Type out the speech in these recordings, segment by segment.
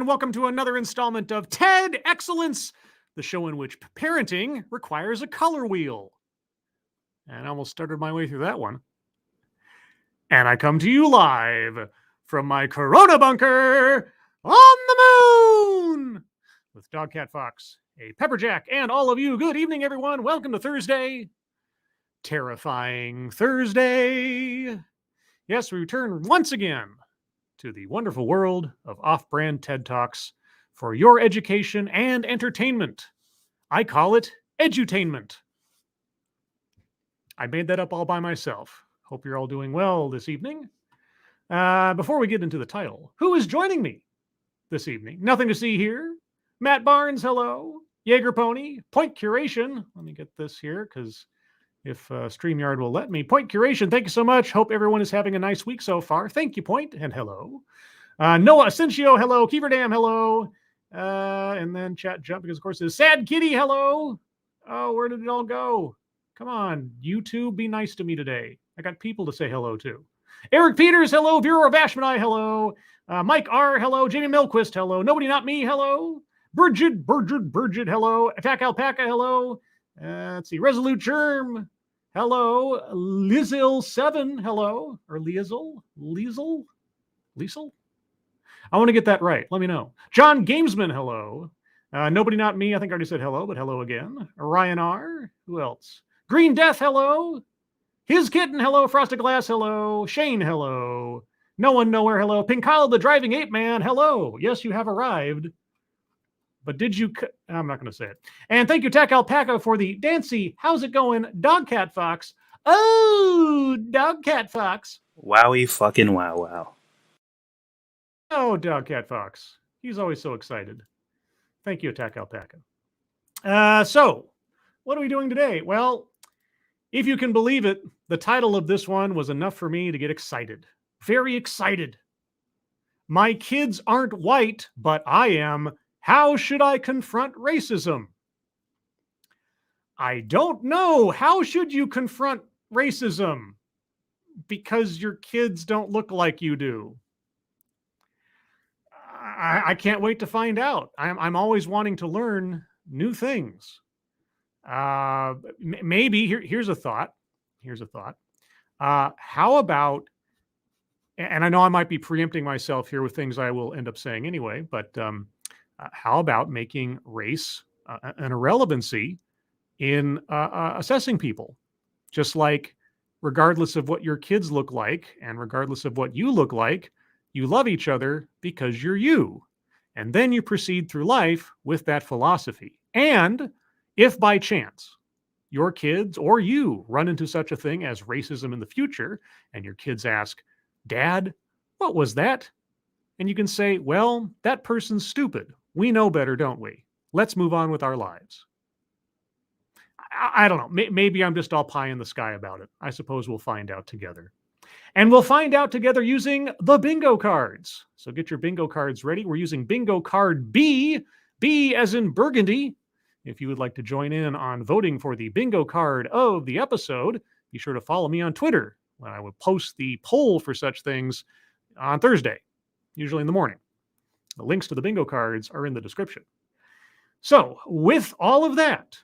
welcome to another installment of TED Excellence, the show in which parenting requires a color wheel. And I almost started my way through that one. And I come to you live from my Corona bunker on the moon with Dog Cat Fox, a Pepperjack, and all of you. Good evening, everyone. Welcome to Thursday. Terrifying Thursday. Yes, we return once again to the wonderful world of off-brand TED Talks for your education and entertainment. I call it edutainment. I made that up all by myself. Hope you're all doing well this evening. Before we get into the title, who is joining me this evening? Nothing to see here. Matt Barnes, hello. Jaeger Pony, Point Curation. Let me get this here because if StreamYard will let me. Point Curation, thank you so much. Hope everyone is having a nice week so far. Thank you, Point, and hello. Noah Asensio, hello. Keeverdam, hello. And then chat jump because, of course, it's Sad Kitty, hello. Oh, where did it all go? Come on, YouTube, be nice to me today. I got people to say hello to. Eric Peters, hello. Vera Vashmanai, hello. Mike R, hello. Jamie Milquist, hello. Nobody Not Me, hello. Burgid, hello. Attack Alpaca, hello. Let's see. Resolute Germ, hello. Lizil7, hello. Or Liesel? I want to get that right. Let me know. John Gamesman, hello. Nobody Not Me. I think I already said hello, but hello again. Ryan R. Who else? Green Death, hello. His Kitten, hello. Frosted Glass, hello. Shane, hello. No One Nowhere, hello. Pink Kyle, the Driving Ape Man, hello. Yes, you have arrived. But did you... I'm not going to say it. And thank you, Tack Alpaca, for the Dancy, how's it going, Dog Cat Fox. Oh, Dog Cat Fox. Wowie fucking wow. Oh, Dog Cat Fox. He's always so excited. Thank you, Attack Alpaca. So, what are we doing today? Well, if you can believe it, the title of this one was enough for me to get excited. Very excited. My kids aren't white, but I am. How should I confront racism? I don't know. How should you confront racism? Because your kids don't look like you do. I can't wait to find out. I'm always wanting to learn new things. Maybe here's a thought. How about, and I know I might be preempting myself here with things I will end up saying anyway, but how about making race an irrelevancy in assessing people? Just like regardless of what your kids look like and regardless of what you look like, you love each other because you're you. And then you proceed through life with that philosophy. And if by chance your kids or you run into such a thing as racism in the future, and your kids ask, Dad, what was that? And you can say, well, that person's stupid. We know better, don't we? Let's move on with our lives. I don't know. Maybe I'm just all pie in the sky about it. I suppose we'll find out together. And we'll find out together using the bingo cards. So get your bingo cards ready. We're using bingo card B as in Burgundy. If you would like to join in on voting for the bingo card of the episode, be sure to follow me on Twitter when I will post the poll for such things on Thursday, usually in the morning. The links to the bingo cards are in the description. So with all of that,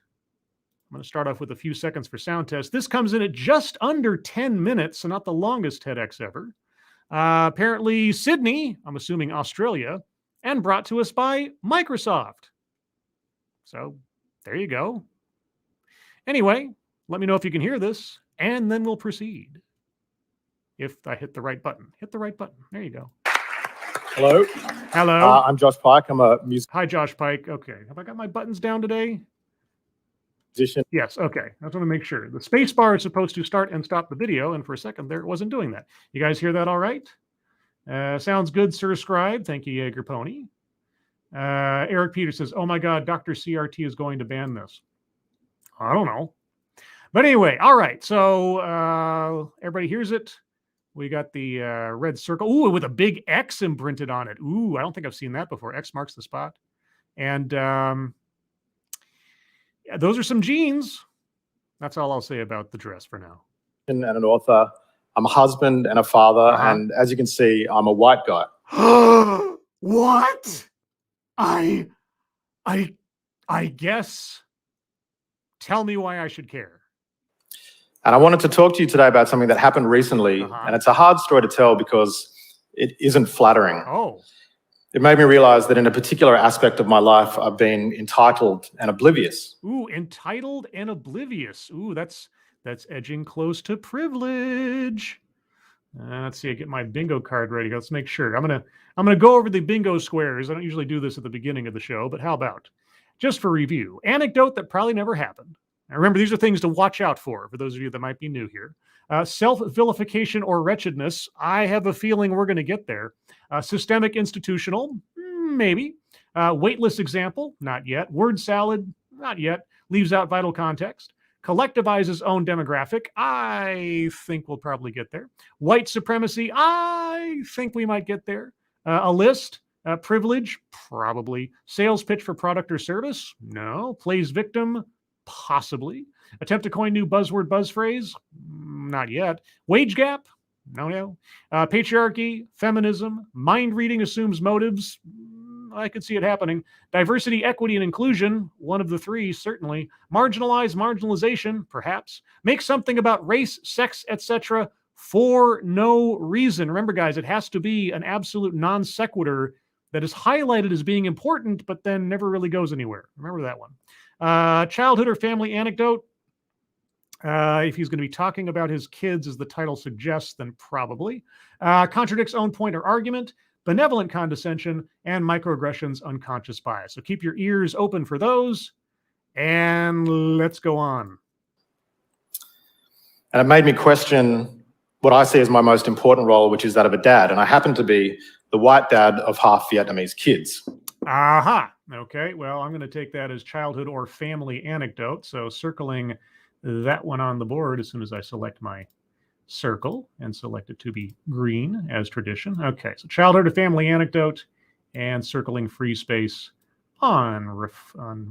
I'm going to start off with a few seconds for sound test. This comes in at just under 10 minutes, so not the longest TEDx ever. Apparently Sydney, I'm assuming Australia, and brought to us by Microsoft. So there you go. Anyway, let me know if you can hear this, and then we'll proceed. If I hit the right button. Hit the right button. There you go. Hello. Hello. I'm Josh Pike. I'm a musician. Hi, Josh Pike. Okay. Have I got my buttons down today? Yes. Okay. I just want to make sure. The space bar is supposed to start and stop the video, and for a second there, it wasn't doing that. You guys hear that all right? Sounds good, Sir Scribe. Thank you, Jaeger Pony. Eric Peters says, oh my God, Dr. CRT is going to ban this. I don't know. But anyway, all right. So everybody hears it. We got the red circle. Ooh, with a big X imprinted on it. Ooh, I don't think I've seen that before. X marks the spot. And yeah, those are some jeans. That's all I'll say about the dress for now. And an author. I'm a husband and a father. And as you can see, I'm a white guy. What? I guess. Tell me why I should care. And I wanted to talk to you today about something that happened recently. And it's a hard story to tell because it isn't flattering. Oh. It made me realize that in a particular aspect of my life, I've been entitled and oblivious. Ooh, entitled and oblivious. Ooh, that's edging close to privilege. Let's see. I get my bingo card ready. Let's make sure. I'm gonna go over the bingo squares. I don't usually do this at the beginning of the show, but how about just for review? Anecdote that probably never happened. Now remember, these are things to watch out for those of you that might be new here. Self-vilification or wretchedness. I have a feeling we're going to get there. Systemic institutional, maybe. Weightless example, not yet. Word salad, not yet. Leaves out vital context. Collectivizes own demographic. I think we'll probably get there. White supremacy. I think we might get there. A list. Privilege. Probably. Sales pitch for product or service. No. Plays victim. Possibly. Attempt to coin new buzzword, buzz phrase. Not yet. Wage gap. No. Patriarchy. Feminism. Mind reading assumes motives. I could see it happening. Diversity, equity, and inclusion, one of the three, certainly. Marginalize, marginalization, perhaps. Make something about race, sex, etc. for no reason. Remember, guys, it has to be an absolute non sequitur that is highlighted as being important, but then never really goes anywhere. Remember that one. Childhood or family anecdote. If he's going to be talking about his kids, as the title suggests, then probably. Contradicts own point or argument. Benevolent condescension, and microaggressions, unconscious bias. So keep your ears open for those, and let's go on. And it made me question what I see as my most important role, which is that of a dad. And I happen to be the white dad of half Vietnamese kids. Aha. Okay, well, I'm going to take that as childhood or family anecdote. So circling that one on the board as soon as I select my circle and select it to be green as tradition. Okay, so childhood or family anecdote and circling free space on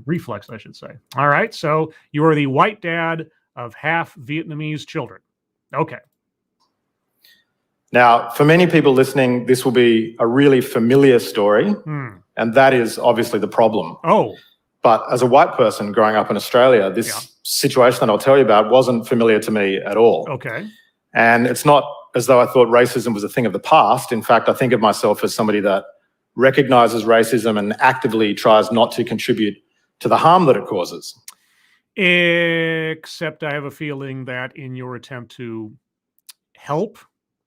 reflex, I should say. All right, so you are the white dad of half Vietnamese children. Okay. Now, for many people listening, this will be a really familiar story, and that is obviously the problem. Oh. But as a white person growing up in Australia, this situation that I'll tell you about wasn't familiar to me at all. Okay. And it's not as though I thought racism was a thing of the past. In fact, I think of myself as somebody that recognizes racism and actively tries not to contribute to the harm that it causes. Except I have a feeling that in your attempt to help,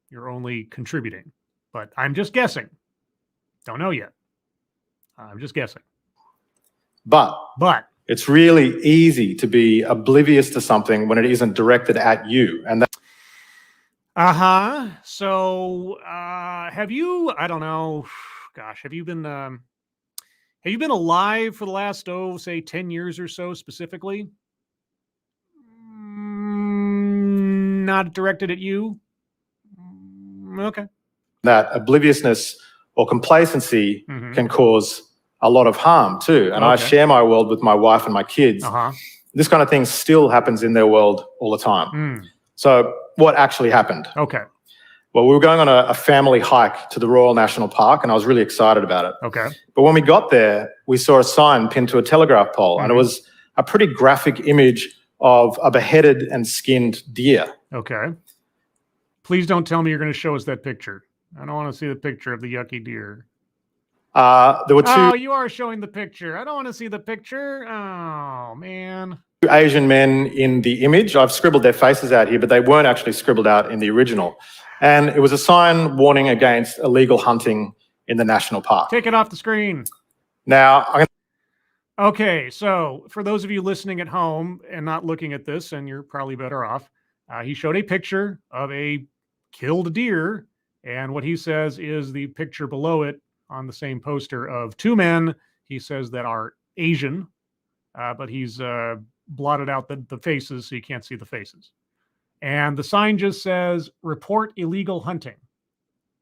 you're only contributing. But I'm just guessing. Don't know yet. I'm just guessing. But it's really easy to be oblivious to something when it isn't directed at you. And that So, have you, I don't know, gosh, have you been alive for the last, say 10 years or so specifically? Not directed at you? Okay. That obliviousness or complacency can cause a lot of harm too. And I share my world with my wife and my kids. This kind of thing still happens in their world all the time. So what actually happened? Okay. Well, we were going on a family hike to the Royal National Park, and I was really excited about it. Okay. But when we got there, we saw a sign pinned to a telegraph pole, and it was a pretty graphic image of a beheaded and skinned deer. Okay. Please don't tell me you're going to show us that picture. I don't want to see the picture of the yucky deer. There were two. Oh, you are showing the picture. I don't want to see the picture. Oh, man. Asian men in the image. I've scribbled their faces out here, but they weren't actually scribbled out in the original. And it was a sign warning against illegal hunting in the national park. Take it off the screen. Now, okay, so for those of you listening at home and not looking at this, and you're probably better off, he showed a picture of a killed deer, and what he says is the picture below it on the same poster of two men, he says, that are Asian, but he's blotted out the faces so you can't see the faces. And the sign just says, report illegal hunting.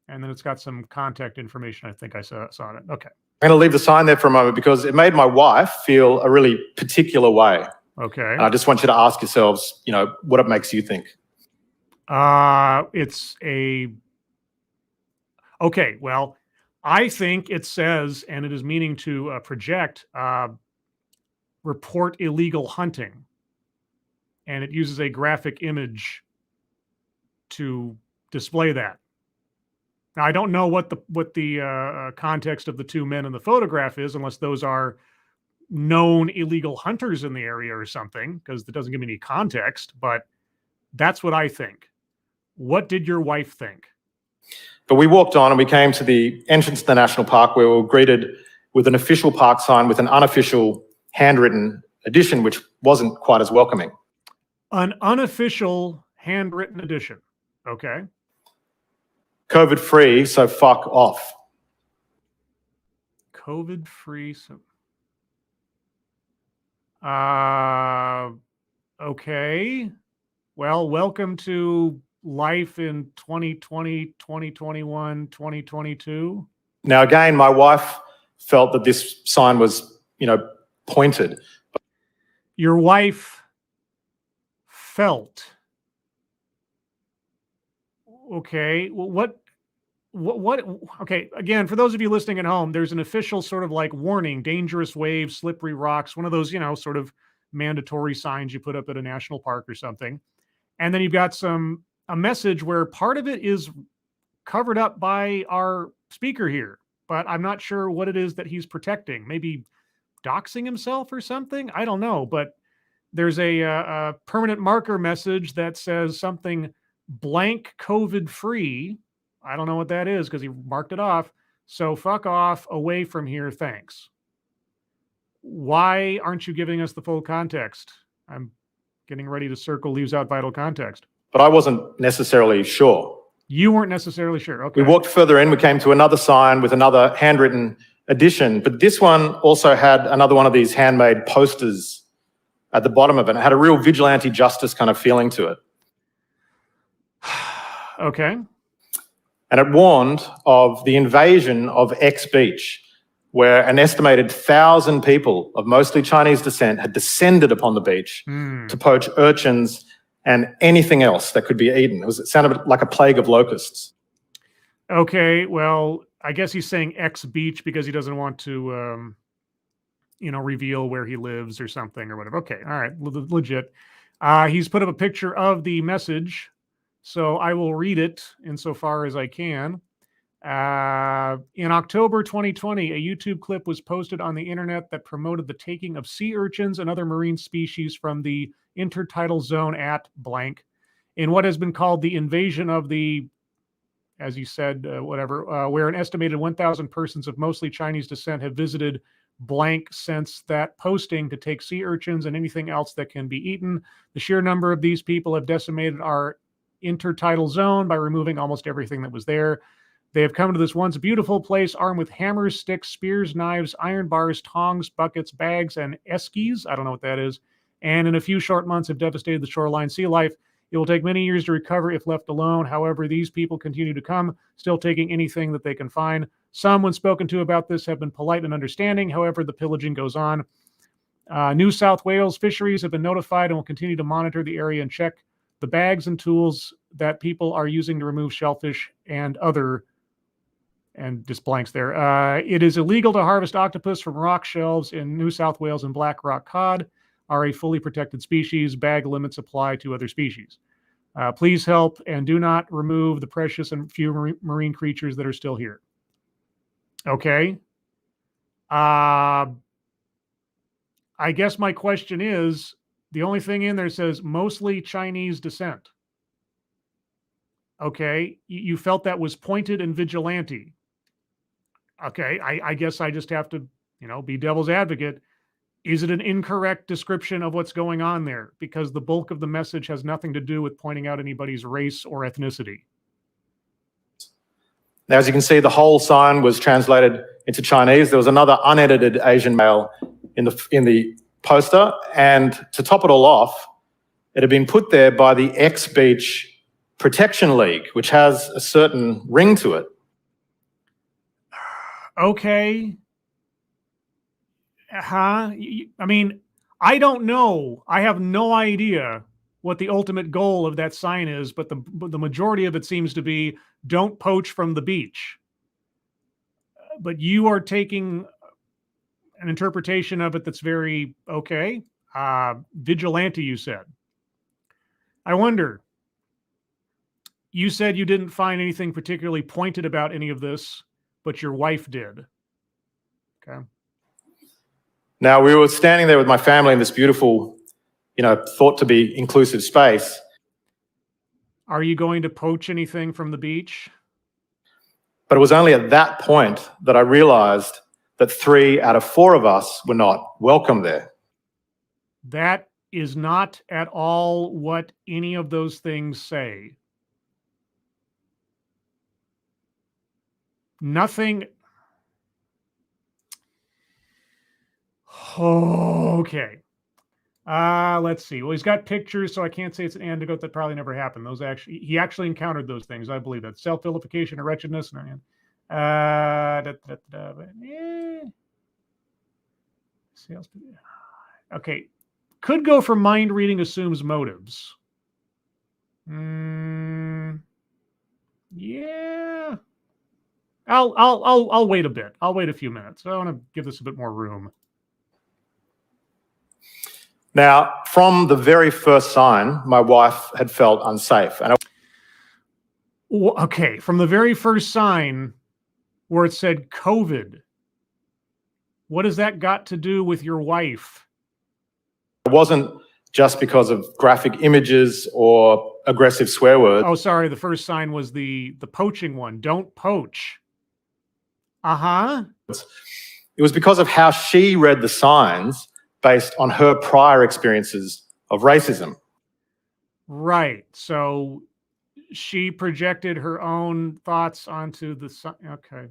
And then it's got some contact information. I think I saw it. Okay. I'm going to leave the sign there for a moment because it made my wife feel a really particular way. Okay. And I just want you to ask yourselves, what it makes you think. Okay, well, I think it says, and it is meaning to project, report illegal hunting. And it uses a graphic image to display that. Now, I don't know what the context of the two men in the photograph is, unless those are known illegal hunters in the area or something, because it doesn't give me any context, but that's what I think. What did your wife think? But we walked on and we came to the entrance to the national park, where we were greeted with an official park sign with an unofficial handwritten edition, which wasn't quite as welcoming. An unofficial handwritten edition. Okay. COVID free, so fuck off. COVID free. So, okay. Well, welcome to life in 2020, 2021, 2022. Now, again, my wife felt that this sign was, pointed. Your wife felt. Okay. Well, what, okay. Again, for those of you listening at home, there's an official sort of like warning, dangerous waves, slippery rocks, one of those, sort of mandatory signs you put up at a national park or something. And then you've got a message where part of it is covered up by our speaker here, but I'm not sure what it is that he's protecting. Maybe doxing himself or something. I don't know, but there's a permanent marker message that says something blank COVID free. I don't know what that is because he marked it off. So fuck off, away from here, thanks. Why aren't you giving us the full context? I'm getting ready to circle leaves out vital context. But I wasn't necessarily sure. You weren't necessarily sure. Okay. We walked further in, we came to another sign with another handwritten edition, but this one also had another one of these handmade posters at the bottom of it. It had a real vigilante justice kind of feeling to it. Okay. And it warned of the invasion of X Beach, where an estimated 1,000 people of mostly Chinese descent had descended upon the beach to poach urchins and anything else that could be eaten. It sounded like a plague of locusts. Okay, well, I guess he's saying X Beach because he doesn't want to, reveal where he lives or something or whatever. Okay, all right, legit. He's put up a picture of the message, so I will read it insofar as I can. In October 2020, a YouTube clip was posted on the internet that promoted the taking of sea urchins and other marine species from the intertidal zone at blank in what has been called the invasion of the, as you said, where an estimated 1,000 persons of mostly Chinese descent have visited blank since that posting to take sea urchins and anything else that can be eaten. The sheer number of these people have decimated our intertidal zone by removing almost everything that was there. They have come to this once beautiful place armed with hammers, sticks, spears, knives, iron bars, tongs, buckets, bags, and eskies. I don't know what that is. And in a few short months have devastated the shoreline sea life. It will take many years to recover if left alone. However, these people continue to come, still taking anything that they can find. Some, when spoken to about this, have been polite and understanding. However, the pillaging goes on. New South Wales fisheries have been notified and will continue to monitor the area and check the bags and tools that people are using to remove shellfish and other, and just blanks there. It is illegal to harvest octopus from rock shelves in New South Wales, and black rock cod are a fully protected species. Bag limits apply to other species. Please help and do not remove the precious and few marine creatures that are still here. Okay. I guess my question is, the only thing in there says mostly Chinese descent. Okay. You felt that was pointed and vigilante. Okay. I guess I just have to, be devil's advocate. Is it an incorrect description of what's going on there? Because the bulk of the message has nothing to do with pointing out anybody's race or ethnicity. Now, as you can see, the whole sign was translated into Chinese. There was another unedited Asian male in the poster, and to top it all off, it had been put there by the X Beach Protection League, which has a certain ring to it. Okay. I mean, I don't know. I have no idea what the ultimate goal of that sign is, but the majority of it seems to be don't poach from the beach. but you are taking an interpretation of it that's very okay. Vigilante, you said. I wonder, you said you didn't find anything particularly pointed about any of this, but your wife did. Okay. Now, we were standing there with my family in this beautiful, thought to be inclusive space. Are you going to poach anything from the beach? But it was only at that point that I realized that 3 out of 4 of us were not welcome there. That is not at all what any of those things say. Nothing. Okay. Let's see. Well, he's got pictures, so I can't say it's an antidote. That probably never happened. He actually encountered those things. I believe that self-vilification or wretchedness. Okay. Could go for mind reading assumes motives. Yeah. I'll wait a bit. I'll wait a few minutes. I want to give this a bit more room. Now, from the very first sign, my wife had felt unsafe. Okay, from the very first sign where it said COVID, what has that got to do with your wife? It wasn't just because of graphic images or aggressive swear words. Oh, sorry. The first sign was the poaching one. Don't poach. It was because of how she read the signs based on her prior experiences of racism. Right. So she projected her own thoughts onto the sign. Okay.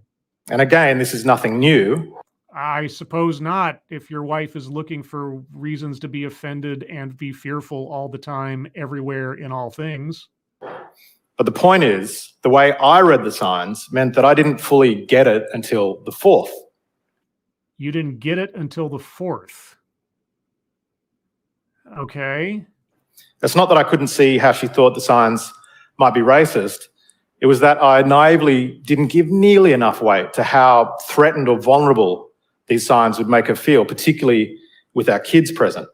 And again, this is nothing new. I suppose not, if your wife is looking for reasons to be offended and be fearful all the time, everywhere, in all things. But the point is, the way I read the signs meant that I didn't fully get it until the 4th. You didn't get it until the 4th. Okay. It's not that I couldn't see how she thought the signs might be racist. It was that I naively didn't give nearly enough weight to how threatened or vulnerable these signs would make her feel, particularly with our kids present.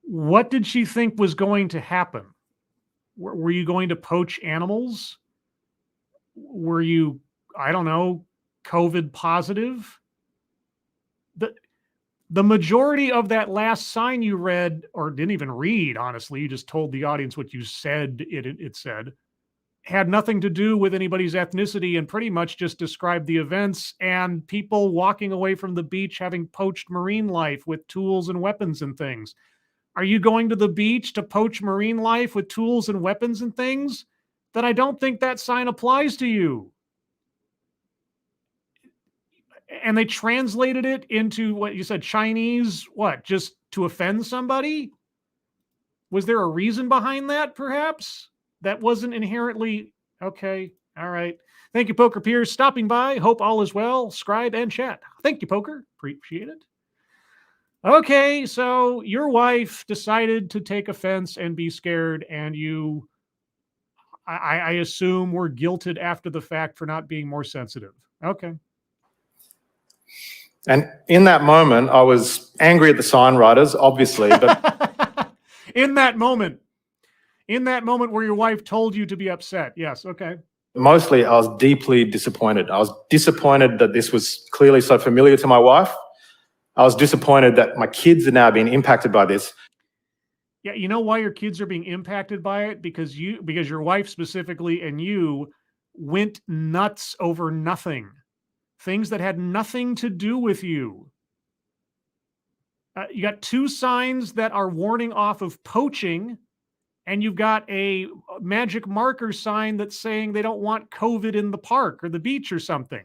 What did she think was going to happen? Were you going to poach animals? Were you, I don't know, COVID positive? The majority of that last sign you read, or didn't even read, honestly, you just told the audience what you said it said, had nothing to do with anybody's ethnicity and pretty much just described the events and people walking away from the beach having poached marine life with tools and weapons and things. Are you going to the beach to poach marine life with tools and weapons and things? Then I don't think that sign applies to you. And they translated it into what you said, Chinese, what, just to offend somebody? Was there a reason behind that, perhaps? That wasn't inherently, okay, all right. Thank you, Poker Pierce, stopping by. Hope all is well. Scribe and chat. Thank you, Poker. Appreciate it. Okay, so your wife decided to take offense and be scared, and you, I assume, were guilted after the fact for not being more sensitive. Okay. And in that moment, I was angry at the sign writers, obviously, but in that moment where your wife told you to be upset. Yes. Okay. Mostly I was deeply disappointed. I was disappointed that this was clearly so familiar to my wife. I was disappointed that my kids are now being impacted by this. Yeah. You know why your kids are being impacted by it? Because your wife specifically and you went nuts over nothing. Things that had nothing to do with you. You got 2 signs that are warning off of poaching, and you've got a magic marker sign that's saying they don't want COVID in the park or the beach or something.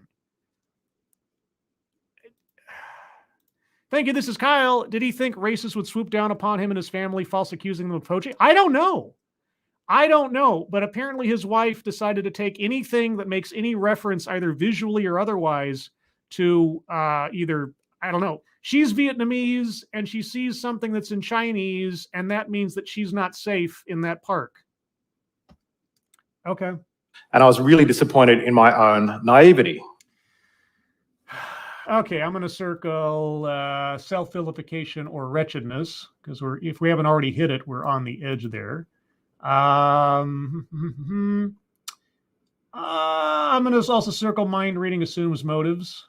Thank you. This is Kyle. Did he think racists would swoop down upon him and his family, false accusing them of poaching? I don't know. But apparently his wife decided to take anything that makes any reference, either visually or otherwise, to either, I don't know, she's Vietnamese and she sees something that's in Chinese, and that means that she's not safe in that park. Okay. And I was really disappointed in my own naivety. Okay, I'm going to circle self-vilification or wretchedness, because if we haven't already hit it, we're on the edge there. I'm going to also circle mind reading assumes motives,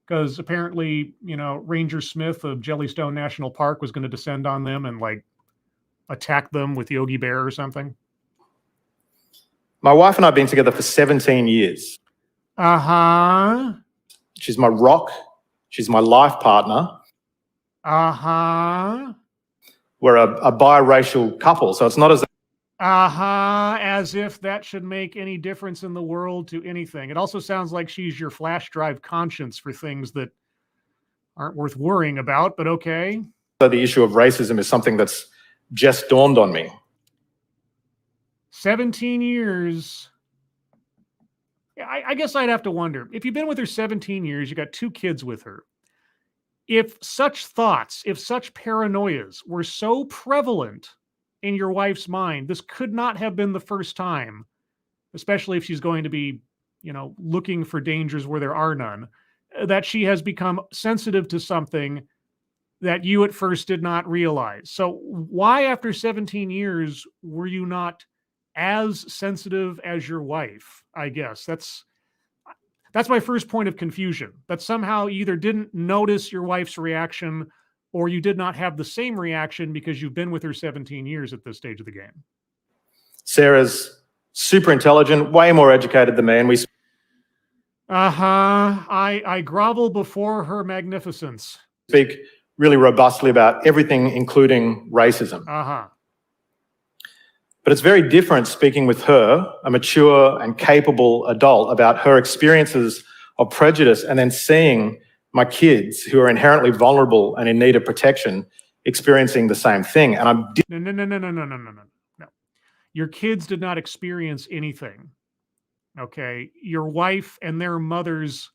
because apparently, Ranger Smith of Jellystone National Park was going to descend on them and like attack them with Yogi Bear or something. My wife and I have been together for 17 years. Uh-huh. She's my rock. She's my life partner. Uh-huh. We're a biracial couple, so it's not as... Uh-huh, as if that should make any difference in the world to anything. It also sounds like she's your flash drive conscience for things that aren't worth worrying about, but okay. So the issue of racism is something that's just dawned on me. 17 years. I guess I'd have to wonder, if you've been with her 17 years, you got 2 kids with her. If such thoughts, if such paranoias were so prevalent in your wife's mind, this could not have been the first time, especially if she's going to be, looking for dangers where there are none, that she has become sensitive to something that you at first did not realize. So why, after 17 years, were you not as sensitive as your wife? I guess that's my first point of confusion, that somehow you either didn't notice your wife's reaction or you did not have the same reaction because you've been with her 17 years at this stage of the game. Sarah's super intelligent, way more educated than me, and we... I grovel before her magnificence. Speak really robustly about everything, including racism. But it's very different speaking with her, a mature and capable adult, about her experiences of prejudice, and then seeing my kids, who are inherently vulnerable and in need of protection, experiencing the same thing. And I'm... No. Your kids did not experience anything. Okay? Your wife and their mother's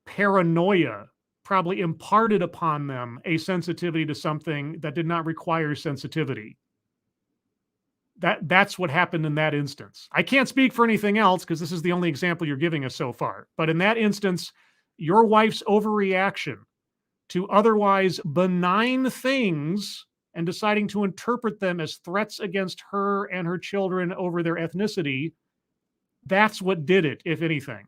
paranoia probably imparted upon them a sensitivity to something that did not require sensitivity. That's what happened in that instance. I can't speak for anything else because this is the only example you're giving us so far. But in that instance, your wife's overreaction to otherwise benign things and deciding to interpret them as threats against her and her children over their ethnicity, that's what did it, if anything.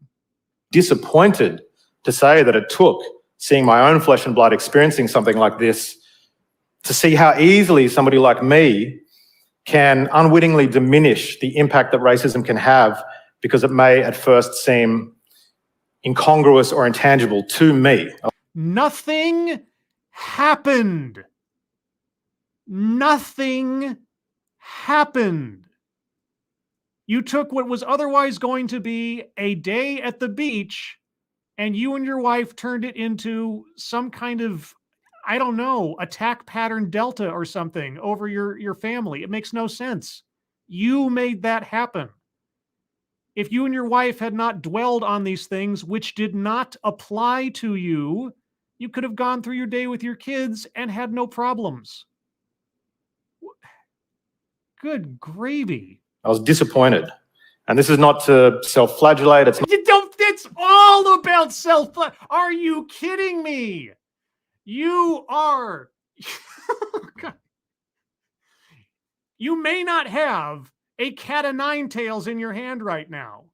Disappointed to say that it took seeing my own flesh and blood experiencing something like this to see how easily somebody like me can unwittingly diminish the impact that racism can have because it may at first seem incongruous or intangible to me. Nothing happened. Nothing happened. You took what was otherwise going to be a day at the beach and you and your wife turned it into some kind of, I don't know, attack pattern delta or something over your family. It makes no sense. You made that happen. If you and your wife had not dwelled on these things, which did not apply to you, you could have gone through your day with your kids and had no problems. Good gravy. I was disappointed. And this is not to self-flagellate. It's all about self-flagellate. Are you kidding me? You are. You may not have a cat of nine tails in your hand right now,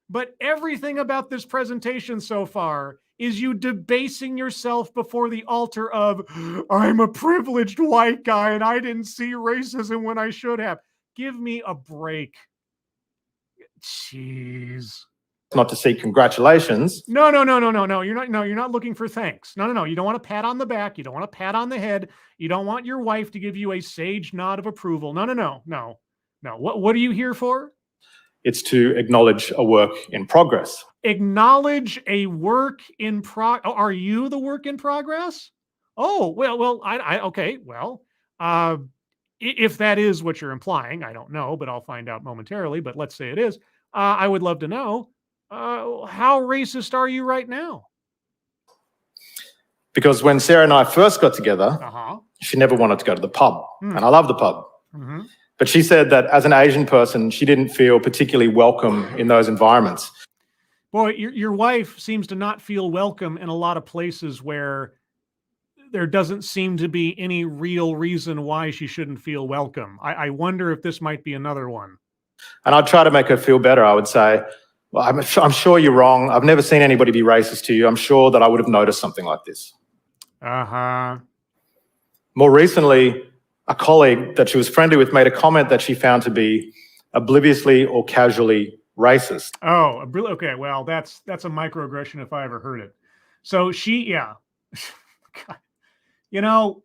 but everything about this presentation so far is you debasing yourself before the altar of, I'm a privileged white guy and I didn't see racism when I should have. Give me a break. Jeez. Not to seek congratulations. No. You're not looking for thanks. No. You don't want a pat on the back. You don't want a pat on the head. You don't want your wife to give you a sage nod of approval. No. What are you here for? It's to acknowledge a work in progress. Acknowledge a work in progress. Are you the work in progress? Oh, well, okay. Well, if that is what you're implying, I don't know, but I'll find out momentarily. But let's say it is. I would love to know, how racist are you right now? Because when Sarah and I first got together, she never wanted to go to the pub. And I love the pub. But she said that as an Asian person, she didn't feel particularly welcome in those environments. Boy, your wife seems to not feel welcome in a lot of places where there doesn't seem to be any real reason why she shouldn't feel welcome. I wonder if this might be another one. And I'd try to make her feel better. I would say, well, I'm sure you're wrong. I've never seen anybody be racist to you. I'm sure that I would have noticed something like this. Uh-huh. More recently, a colleague that she was friendly with made a comment that she found to be obliviously or casually racist. Oh, okay. Well, that's a microaggression if I ever heard it. So yeah. God. You know,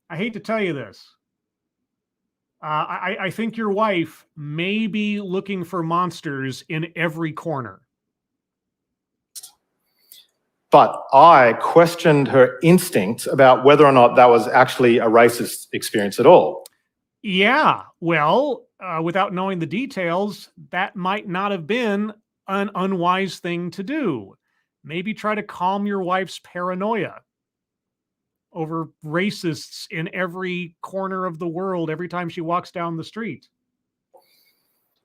I hate to tell you this. I think your wife may be looking for monsters in every corner. But I questioned her instinct about whether or not that was actually a racist experience at all. Yeah, well, without knowing the details, that might not have been an unwise thing to do. Maybe try to calm your wife's paranoia over racists in every corner of the world every time she walks down the street.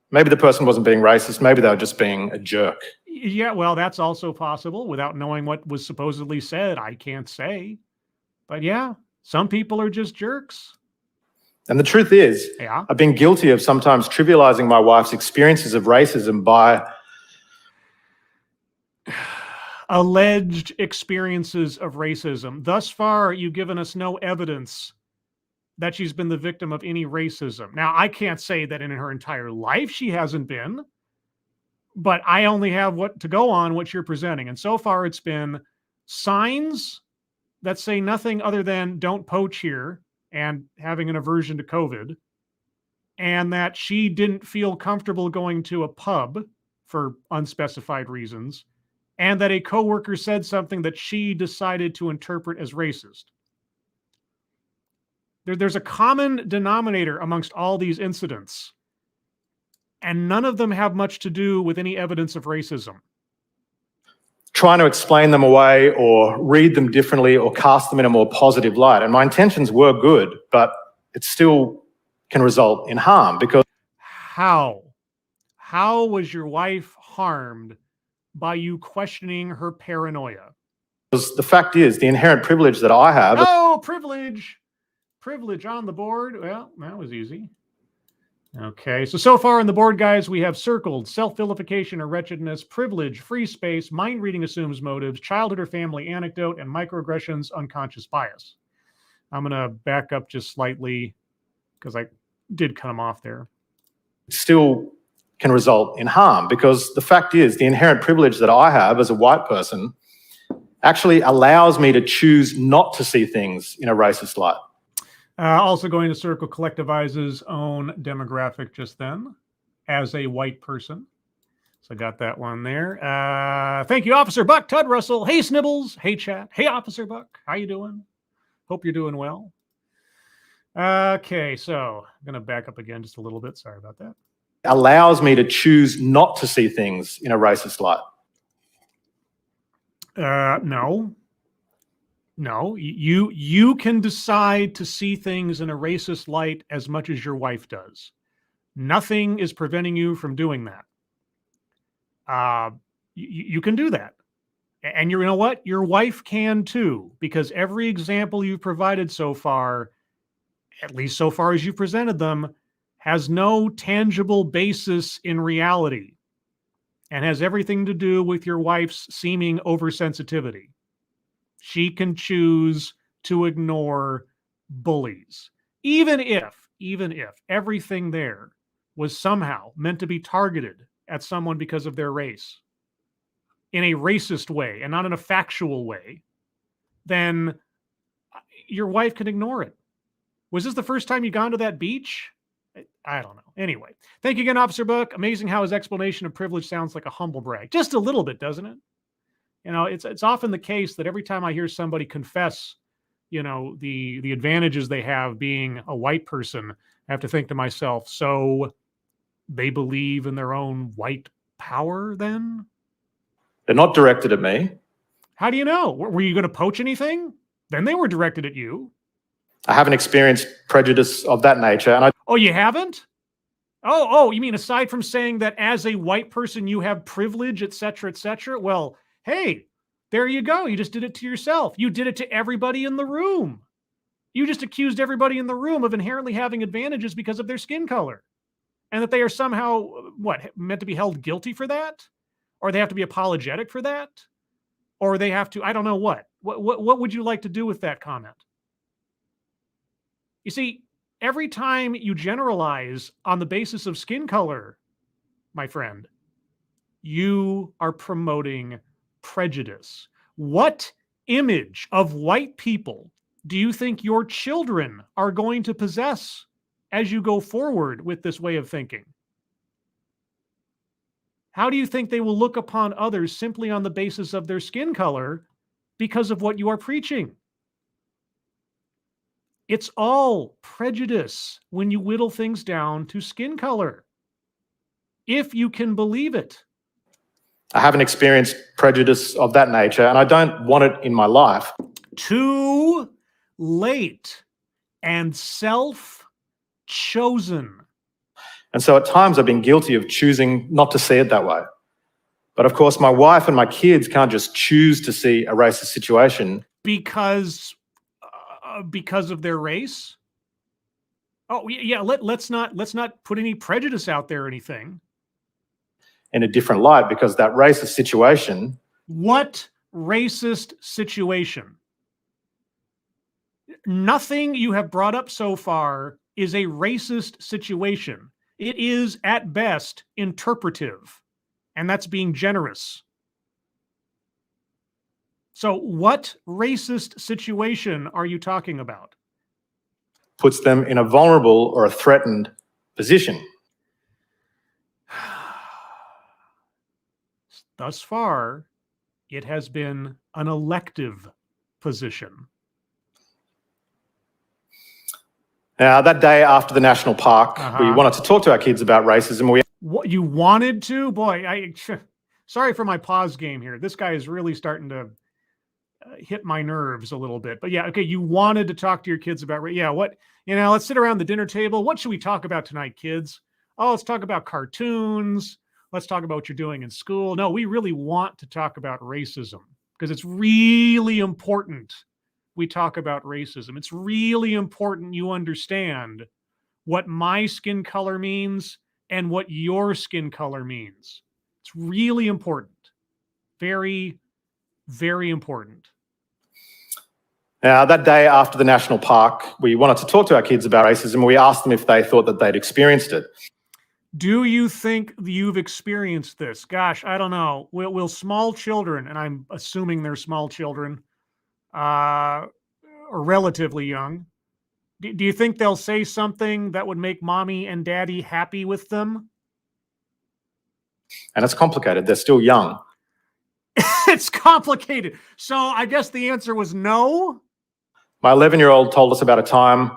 Maybe the person wasn't being racist. Maybe they were just being a jerk. Yeah, well, that's also possible. Without knowing what was supposedly said, I can't say. But yeah, some people are just jerks. And the truth is, yeah, I've been guilty of sometimes trivializing my wife's experiences of racism by alleged experiences of racism. Thus far, you've given us no evidence that she's been the victim of any racism. Now, I can't say that in her entire life she hasn't been, but I only have what you're presenting. And so far it's been signs that say nothing other than don't poach here and having an aversion to COVID, and that she didn't feel comfortable going to a pub for unspecified reasons, and that a coworker said something that she decided to interpret as racist. There's a common denominator amongst all these incidents, and none of them have much to do with any evidence of racism. Trying to explain them away or read them differently or cast them in a more positive light. And my intentions were good, but it still can result in harm because... How? How was your wife harmed by you questioning her paranoia? Because the fact is, the inherent privilege that I have... Oh, privilege! Privilege on the board. Well, that was easy. Okay, so far on the board, guys, we have circled self-vilification or wretchedness, privilege, free space, mind reading assumes motives, childhood or family anecdote, and microaggressions, unconscious bias. I'm going to back up just slightly because I did cut them off there. Still can result in harm because the fact is, the inherent privilege that I have as a white person actually allows me to choose not to see things in a racist light. Also going to circle collectivizes own demographic just then as a white person. So I got that one there. Thank you, Officer Buck, Tud Russell. Hey, Snibbles. Hey, chat. Hey, Officer Buck. How you doing? Hope you're doing well. Okay, so I'm going to back up again just a little bit. Sorry about that. Allows me to choose not to see things in a racist light. No. No, you can decide to see things in a racist light as much as your wife does. Nothing is preventing you from doing that. You can do that. And you know what? Your wife can too, because every example you've provided so far, at least so far as you've presented them, has no tangible basis in reality and has everything to do with your wife's seeming oversensitivity. She can choose to ignore bullies, even if everything there was somehow meant to be targeted at someone because of their race in a racist way and not in a factual way, then your wife can ignore it. Was this the first time you'd gone to that beach? I don't know. Anyway, thank you again, Officer Buck. Amazing how his explanation of privilege sounds like a humble brag. Just a little bit, doesn't it? You know, it's often the case that every time I hear somebody confess, you know, the advantages they have being a white person, I have to think to myself, so they believe in their own white power then? They're not directed at me. How do you know? Were you going to poach anything? Then they were directed at you. I haven't experienced prejudice of that nature. And Oh, you haven't? Oh, you mean aside from saying that as a white person you have privilege, et cetera, et cetera? Well, hey, there you go. You just did it to yourself. You did it to everybody in the room. You just accused everybody in the room of inherently having advantages because of their skin color. And that they are somehow, meant to be held guilty for that? Or they have to be apologetic for that? Or they have to, I don't know what. What would you like to do with that comment? You see, every time you generalize on the basis of skin color, my friend, you are promoting prejudice. What image of white people do you think your children are going to possess as you go forward with this way of thinking? How do you think they will look upon others simply on the basis of their skin color because of what you are preaching? It's all prejudice when you whittle things down to skin color. If you can believe it. I haven't experienced prejudice of that nature, and I don't want it in my life. Too late and self-chosen. And so at times I've been guilty of choosing not to see it that way. But of course, my wife and my kids can't just choose to see a racist situation. Because of their race? Oh, yeah, let's not put any prejudice out there or anything. In a different light, because that racist situation. What racist situation? Nothing you have brought up so far is a racist situation. It is, at best, interpretive, and that's being generous. So what racist situation are you talking about? Puts them in a vulnerable or a threatened position. Thus far, it has been an elective position. Now, that day after the national park, we wanted to talk to our kids about racism. What, you wanted to? Boy, sorry for my pause game here. This guy is really starting to hit my nerves a little bit. But yeah, okay, you wanted to talk to your kids about, let's sit around the dinner table. What should we talk about tonight, kids? Oh, let's talk about cartoons. Let's talk about what you're doing in school. No, we really want to talk about racism because it's really important we talk about racism. It's really important you understand what my skin color means and what your skin color means. It's really important. Very, very important. Now, that day after the national park, we wanted to talk to our kids about racism. We asked them if they thought that they'd experienced it. Do you think you've experienced this? Gosh, I don't know. Will small children, and I'm assuming they're small children, or relatively young, do you think they'll say something that would make mommy and daddy happy with them? And it's complicated. They're still young. It's complicated. So I guess the answer was no. My 11-year-old told us about a time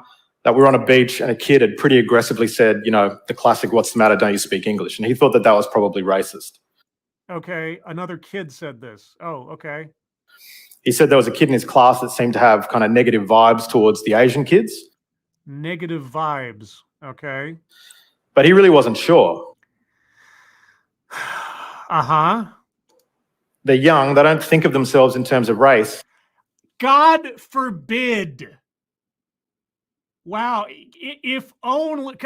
that we were on a beach and a kid had pretty aggressively said, the classic, "What's the matter? Don't you speak English?" And he thought that was probably racist. Okay. Another kid said this. Oh, okay. He said there was a kid in his class that seemed to have kind of negative vibes towards the Asian kids. Negative vibes. Okay. But he really wasn't sure. They're young. They don't think of themselves in terms of race. God forbid. Wow. If only,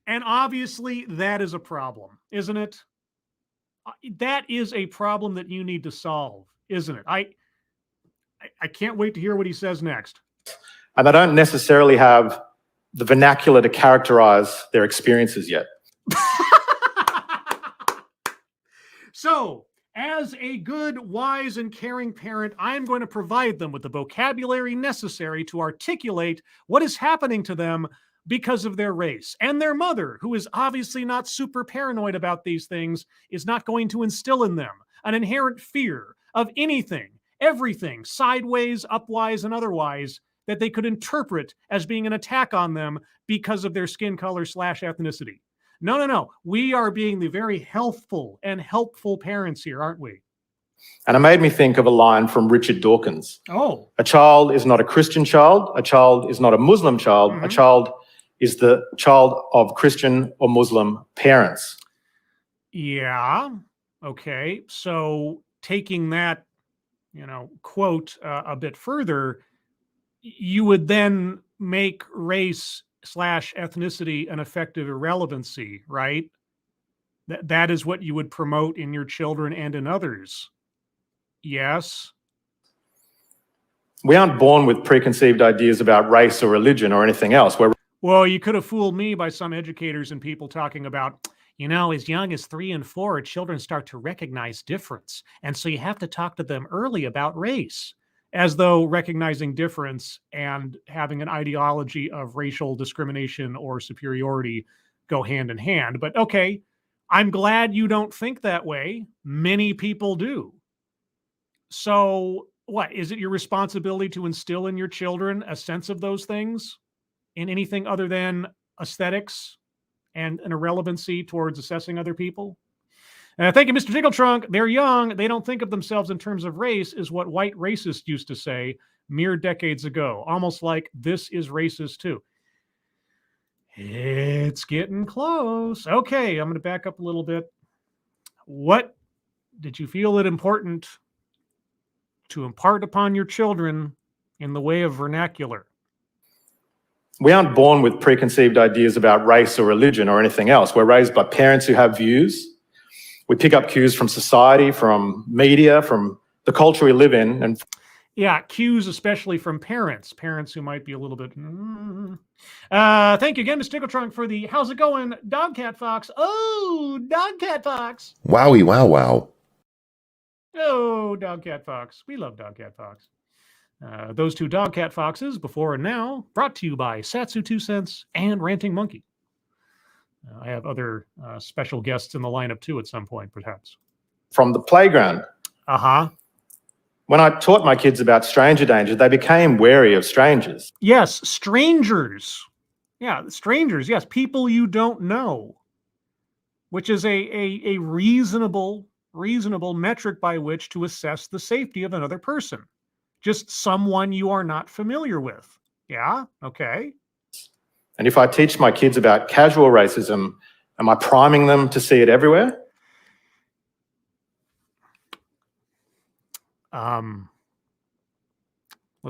and obviously that is a problem, isn't it? That is a problem that you need to solve, isn't it? I can't wait to hear what he says next. And they don't necessarily have the vernacular to characterize their experiences yet. So, as a good, wise, and caring parent, I'm going to provide them with the vocabulary necessary to articulate what is happening to them because of their race. And their mother, who is obviously not super paranoid about these things, is not going to instill in them an inherent fear of anything, everything, sideways, upwise, and otherwise, that they could interpret as being an attack on them because of their skin color / ethnicity. No. We are being the very healthful and helpful parents here, aren't we? And it made me think of a line from Richard Dawkins. Oh. A child is not a Christian child. A child is not a Muslim child. A child is the child of Christian or Muslim parents. Yeah. Okay. So taking that, quote a bit further, you would then make race / ethnicity an effective irrelevancy, right? That is what you would promote in your children and in others. Yes. We aren't born with preconceived ideas about race or religion or anything else. Well, you could have fooled me by some educators and people talking about, as young as 3 and 4, children start to recognize difference. And so you have to talk to them early about race, as though recognizing difference and having an ideology of racial discrimination or superiority go hand in hand. But okay, I'm glad you don't think that way. Many people do. So what, is it your responsibility to instill in your children a sense of those things in anything other than aesthetics and an irrelevancy towards assessing other people? Thank you, Mr. Jiggletrunk. They're young. They don't think of themselves in terms of race, is what white racists used to say mere decades ago. Almost like this is racist too. It's getting close. Okay, I'm going to back up a little bit. What did you feel it important to impart upon your children in the way of vernacular? We aren't born with preconceived ideas about race or religion or anything else. We're raised by parents who have views. We pick up cues from society, from media, from the culture we live in. And yeah, cues especially from parents who might be a little bit... Thank you again, Mr. Tickletrunk, for the how's it going, Dogcat Fox. Oh, Dogcat Fox. Wowie, wow, wow. Oh, Dogcat Fox. We love Dogcat Fox. Those two Dogcat Foxes, before and now, brought to you by Satsu 2 Cents and Ranting Monkey. I have other special guests in the lineup too at some point, perhaps. From the playground. Uh-huh. When I taught my kids about stranger danger, they became wary of strangers. Yes, strangers. Yeah, strangers. Yes, people you don't know, which is a reasonable metric by which to assess the safety of another person. Just someone you are not familiar with. Yeah, okay. And if I teach my kids about casual racism, am I priming them to see it everywhere?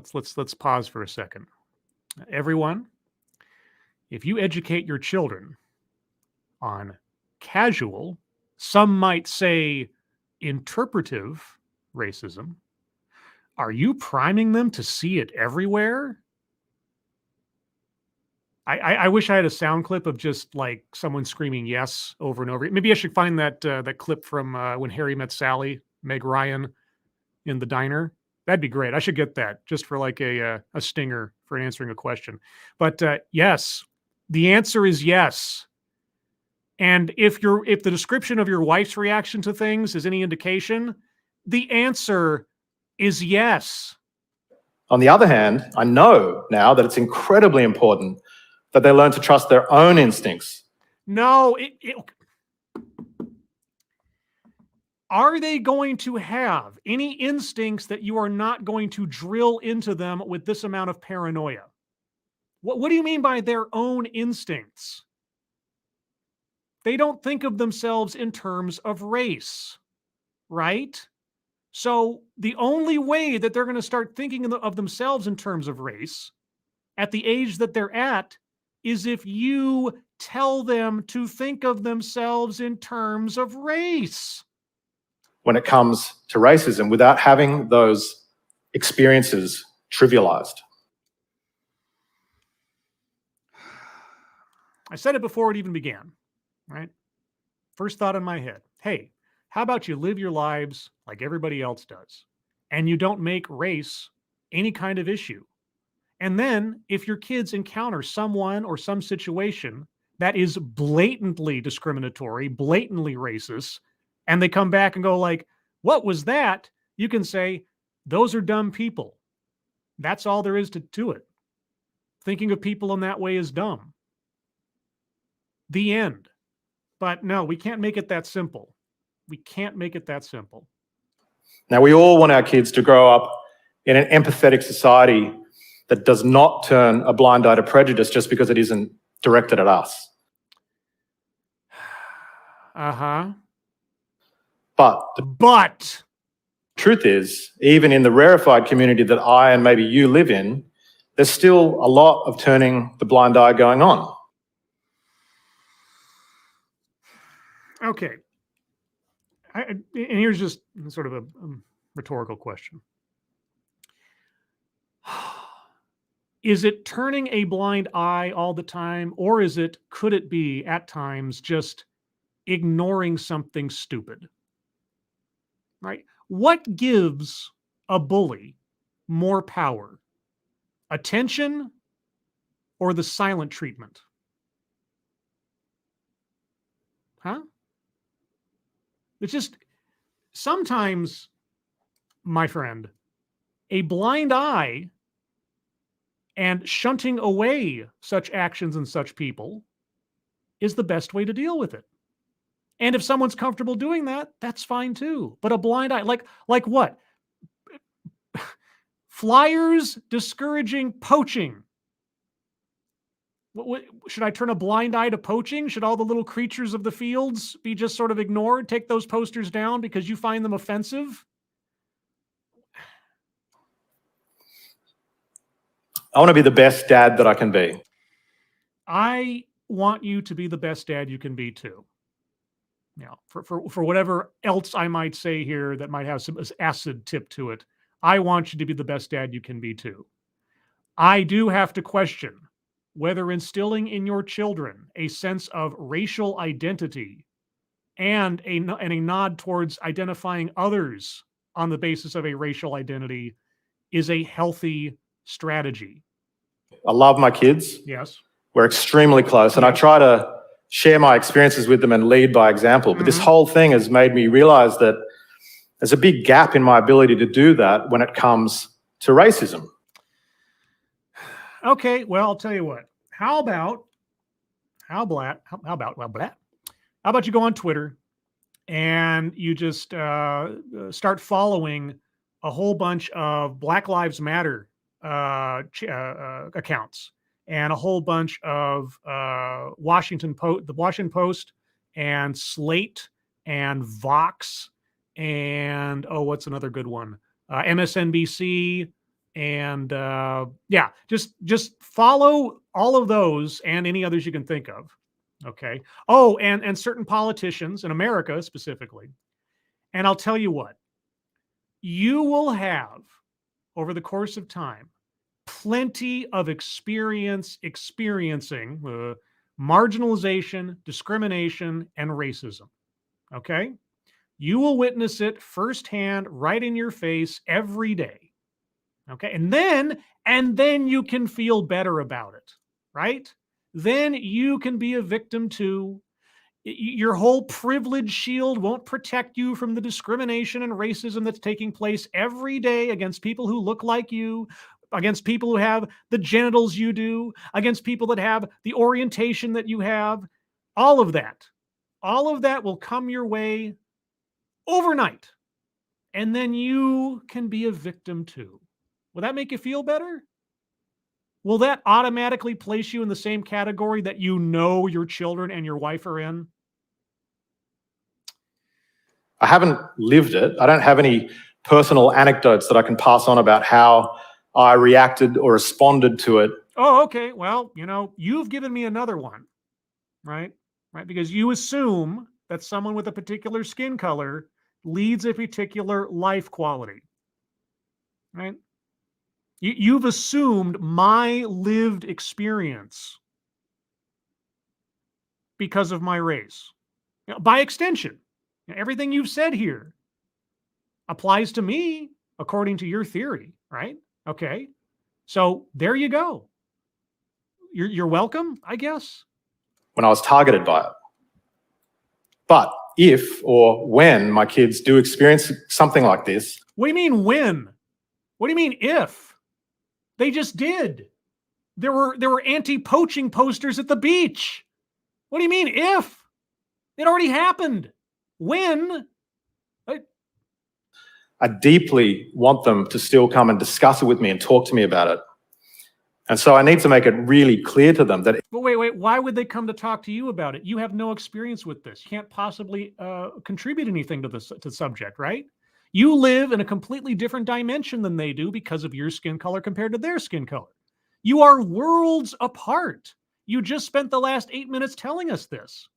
Let's pause for a second. Everyone, if you educate your children on casual, some might say interpretive racism, are you priming them to see it everywhere? I wish I had a sound clip of just like someone screaming yes over and over. Maybe I should find that clip from When Harry Met Sally, Meg Ryan in the diner. That'd be great. I should get that just for like a stinger for answering a question. But yes, the answer is yes. And if the description of your wife's reaction to things is any indication, the answer is yes. On the other hand, I know now that it's incredibly important that they learn to trust their own instincts. No, are they going to have any instincts that you are not going to drill into them with this amount of paranoia? What do you mean by their own instincts? They don't think of themselves in terms of race, right? So the only way that they're going to start thinking of themselves in terms of race at the age that they're at is if you tell them to think of themselves in terms of race. When it comes to racism, without having those experiences trivialized. I said it before it even began, right? First thought in my head, hey, how about you live your lives like everybody else does, and you don't make race any kind of issue? And then if your kids encounter someone or some situation that is blatantly discriminatory, blatantly racist, and they come back and go like, what was that? You can say, those are dumb people. That's all there is to it. Thinking of people in that way is dumb. The end. But no, we can't make it that simple. We can't make it that simple. Now, we all want our kids to grow up in an empathetic society that does not turn a blind eye to prejudice just because it isn't directed at us. Uh-huh. But the truth is, even in the rarefied community that I and maybe you live in, there's still a lot of turning the blind eye going on. Okay. And here's just sort of a rhetorical question. Is it turning a blind eye all the time, or could it be at times just ignoring something stupid? Right? What gives a bully more power? Attention or the silent treatment? Huh? It's just sometimes, my friend, a blind eye and shunting away such actions and such people is the best way to deal with it. And if someone's comfortable doing that, that's fine too. But a blind eye, like what? Flyers discouraging poaching. Should I turn a blind eye to poaching? Should all the little creatures of the fields be just sort of ignored? Take those posters down because you find them offensive? I want to be the best dad that I can be. I want you to be the best dad you can be too. Now, for whatever else I might say here that might have some acid tip to it, I want you to be the best dad you can be too. I do have to question whether instilling in your children a sense of racial identity and a nod towards identifying others on the basis of a racial identity is a healthy strategy. I love my kids. Yes. We're extremely close, and I try to share my experiences with them and lead by example. But this whole thing has made me realize that there's a big gap in my ability to do that when it comes to racism. Okay, well, I'll tell you what. How about you go on Twitter and you just start following a whole bunch of Black Lives Matter accounts and a whole bunch of the Washington Post and Slate and Vox and what's another good one? MSNBC. And just follow all of those and any others you can think of. Okay. Oh, and certain politicians in America specifically. And I'll tell you what, you will have over the course of time plenty of experiencing marginalization, discrimination, and racism. Okay. You will witness it firsthand, right in your face every day. Okay. And then you can feel better about it, right? Then you can be a victim too. Your whole privilege shield won't protect you from the discrimination and racism that's taking place every day against people who look like you, against people who have the genitals you do, against people that have the orientation that you have. All of that will come your way overnight. And then you can be a victim too. Will that make you feel better? Will that automatically place you in the same category that you know your children and your wife are in? I haven't lived it. I don't have any personal anecdotes that I can pass on about how I reacted or responded to it. Oh, okay. Well, you've given me another one, right? Right? Because you assume that someone with a particular skin color leads a particular life quality, right? You've assumed my lived experience because of my race. By extension, everything you've said here applies to me according to your theory, right? Okay. So there you go. You're welcome, I guess. When I was targeted by it. But if or when my kids do experience something like this. What do you mean when? What do you mean if? They just did. There were anti-poaching posters at the beach. What do you mean if? It already happened. When? I deeply want them to still come and discuss it with me and talk to me about it. And so I need to make it really clear to them that... But wait, why would they come to talk to you about it? You have no experience with this. You can't possibly contribute anything to the subject, right? You live in a completely different dimension than they do because of your skin color compared to their skin color. You are worlds apart. You just spent the last 8 minutes telling us this.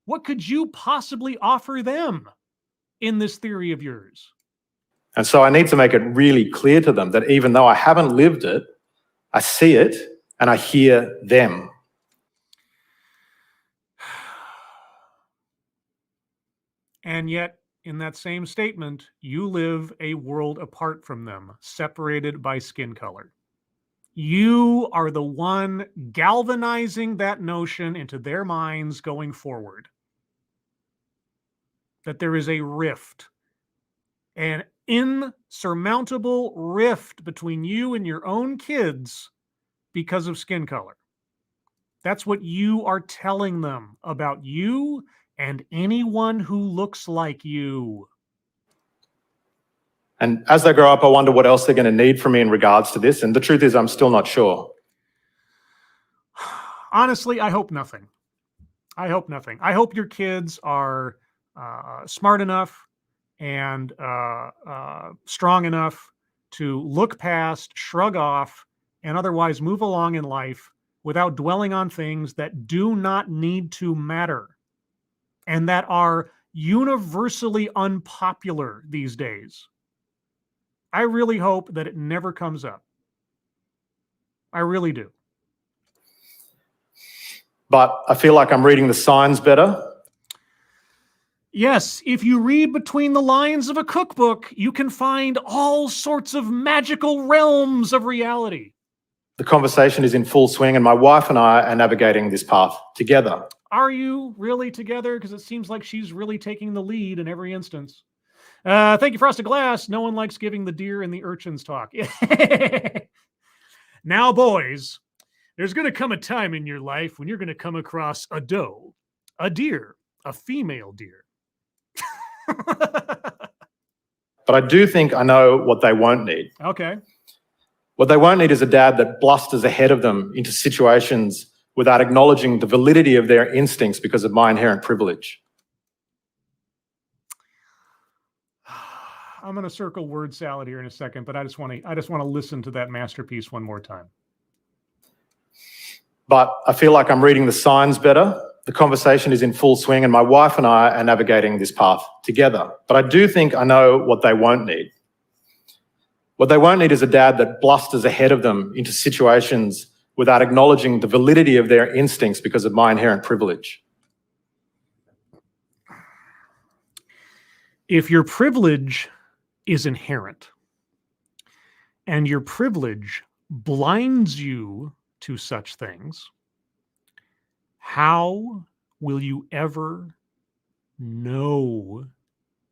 What could you possibly offer them in this theory of yours? And so I need to make it really clear to them that even though I haven't lived it, I see it and I hear them. And yet, in that same statement, you live a world apart from them, separated by skin color. You are the one galvanizing that notion into their minds going forward. That there is a rift, an insurmountable rift between you and your own kids because of skin color. That's what you are telling them about you and anyone who looks like you. And as they grow up, I wonder what else they're going to need from me in regards to this. And the truth is, I'm still not sure. Honestly, I hope nothing. I hope nothing. I hope your kids are smart enough and strong enough to look past, shrug off, and otherwise move along in life without dwelling on things that do not need to matter and that are universally unpopular these days. I really hope that it never comes up. I really do. But I feel like I'm reading the signs better. Yes, if you read between the lines of a cookbook, you can find all sorts of magical realms of reality. The conversation is in full swing, and my wife and I are navigating this path together. Are you really together? Because it seems like she's really taking the lead in every instance. Thank you, Frosted Glass. No one likes giving the deer and the urchins talk. Now, boys, there's going to come a time in your life when you're going to come across a doe, a deer, a female deer. But I do think I know what they won't need. Okay. What they won't need is a dad that blusters ahead of them into situations without acknowledging the validity of their instincts because of my inherent privilege. I'm going to circle word salad here in a second, but I just want to listen to that masterpiece one more time. But I feel like I'm reading the signs better. The conversation is in full swing, and my wife and I are navigating this path together. But I do think I know what they won't need. What they won't need is a dad that blusters ahead of them into situations without acknowledging the validity of their instincts because of my inherent privilege. If your privilege is inherent and your privilege blinds you to such things, how will you ever know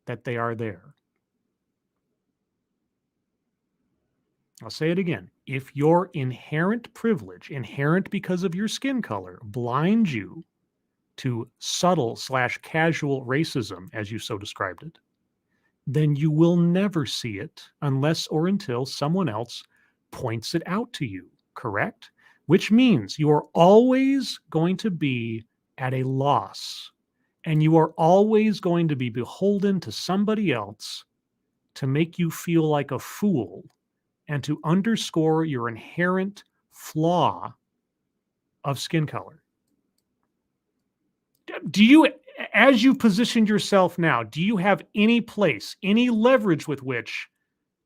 that they are there? I'll say it again. If your inherent privilege, inherent because of your skin color, blinds you to subtle/casual racism, as you so described it, then you will never see it unless or until someone else points it out to you, correct? Which means you are always going to be at a loss, and you are always going to be beholden to somebody else to make you feel like a fool and to underscore your inherent flaw of skin color. Do you, as you positioned yourself now, do you have any place, any leverage with which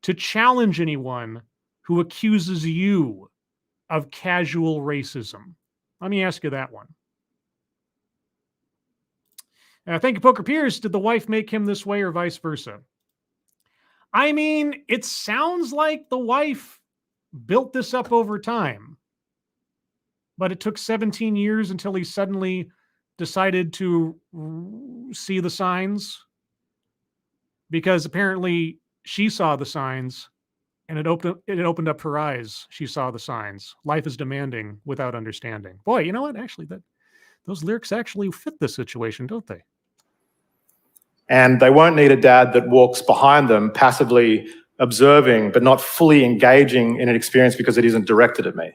to challenge anyone who accuses you of casual racism? Let me ask you that one. Thank you, Poker Pierce. Did the wife make him this way or vice versa? I mean, it sounds like the wife built this up over time, but it took 17 years until he suddenly decided to see the signs, because apparently she saw the signs and it opened up her eyes. She saw the signs. Life is demanding without understanding. Boy, you know what? Actually, those lyrics actually fit the situation, don't they? And they won't need a dad that walks behind them, passively observing, but not fully engaging in an experience because it isn't directed at me.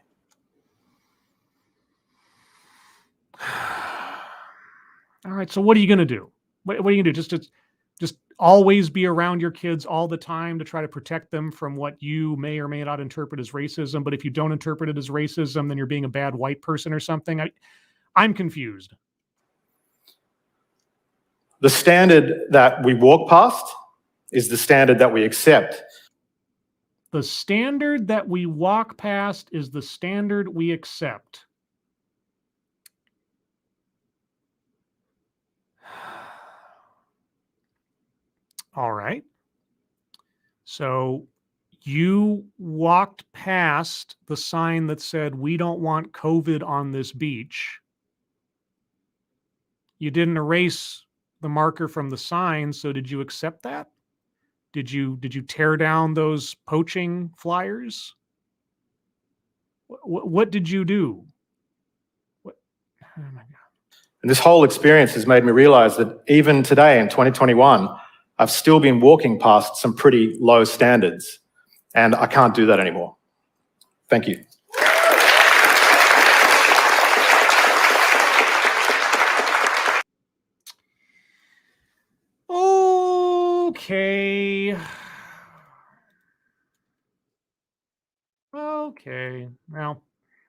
All right, so what are you going to do? What are you going to do? Just always be around your kids all the time to try to protect them from what you may or may not interpret as racism. But if you don't interpret it as racism, then you're being a bad white person or something. I'm confused. The standard that we walk past is the standard that we accept. The standard that we walk past is the standard we accept. All right. So you walked past the sign that said, "We don't want COVID on this beach." You didn't erase the marker from the sign, so did you accept that? Did you tear down those poaching flyers? What did you do? What? Oh my God. And this whole experience has made me realize that even today in 2021, I've still been walking past some pretty low standards, and I can't do that anymore. Thank you. Okay. Okay. Now,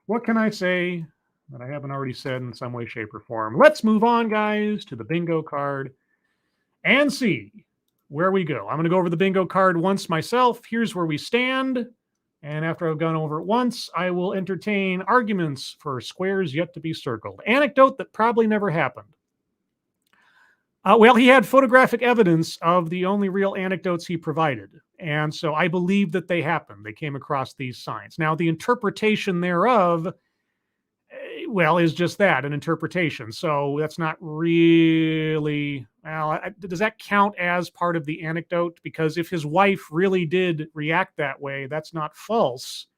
what can I say that I haven't already said in some way, shape, or form? Let's move on, guys, to the bingo card and see where we go. I'm going to go over the bingo card once myself. Here's where we stand. And after I've gone over it once, I will entertain arguments for squares yet to be circled. Anecdote that probably never happened. Well, he had photographic evidence of the only real anecdotes he provided. And so I believe that they happened. They came across these signs. Now, the interpretation thereof, well, is just that, an interpretation. So that's not really, well, does that count as part of the anecdote? Because if his wife really did react that way, that's not false.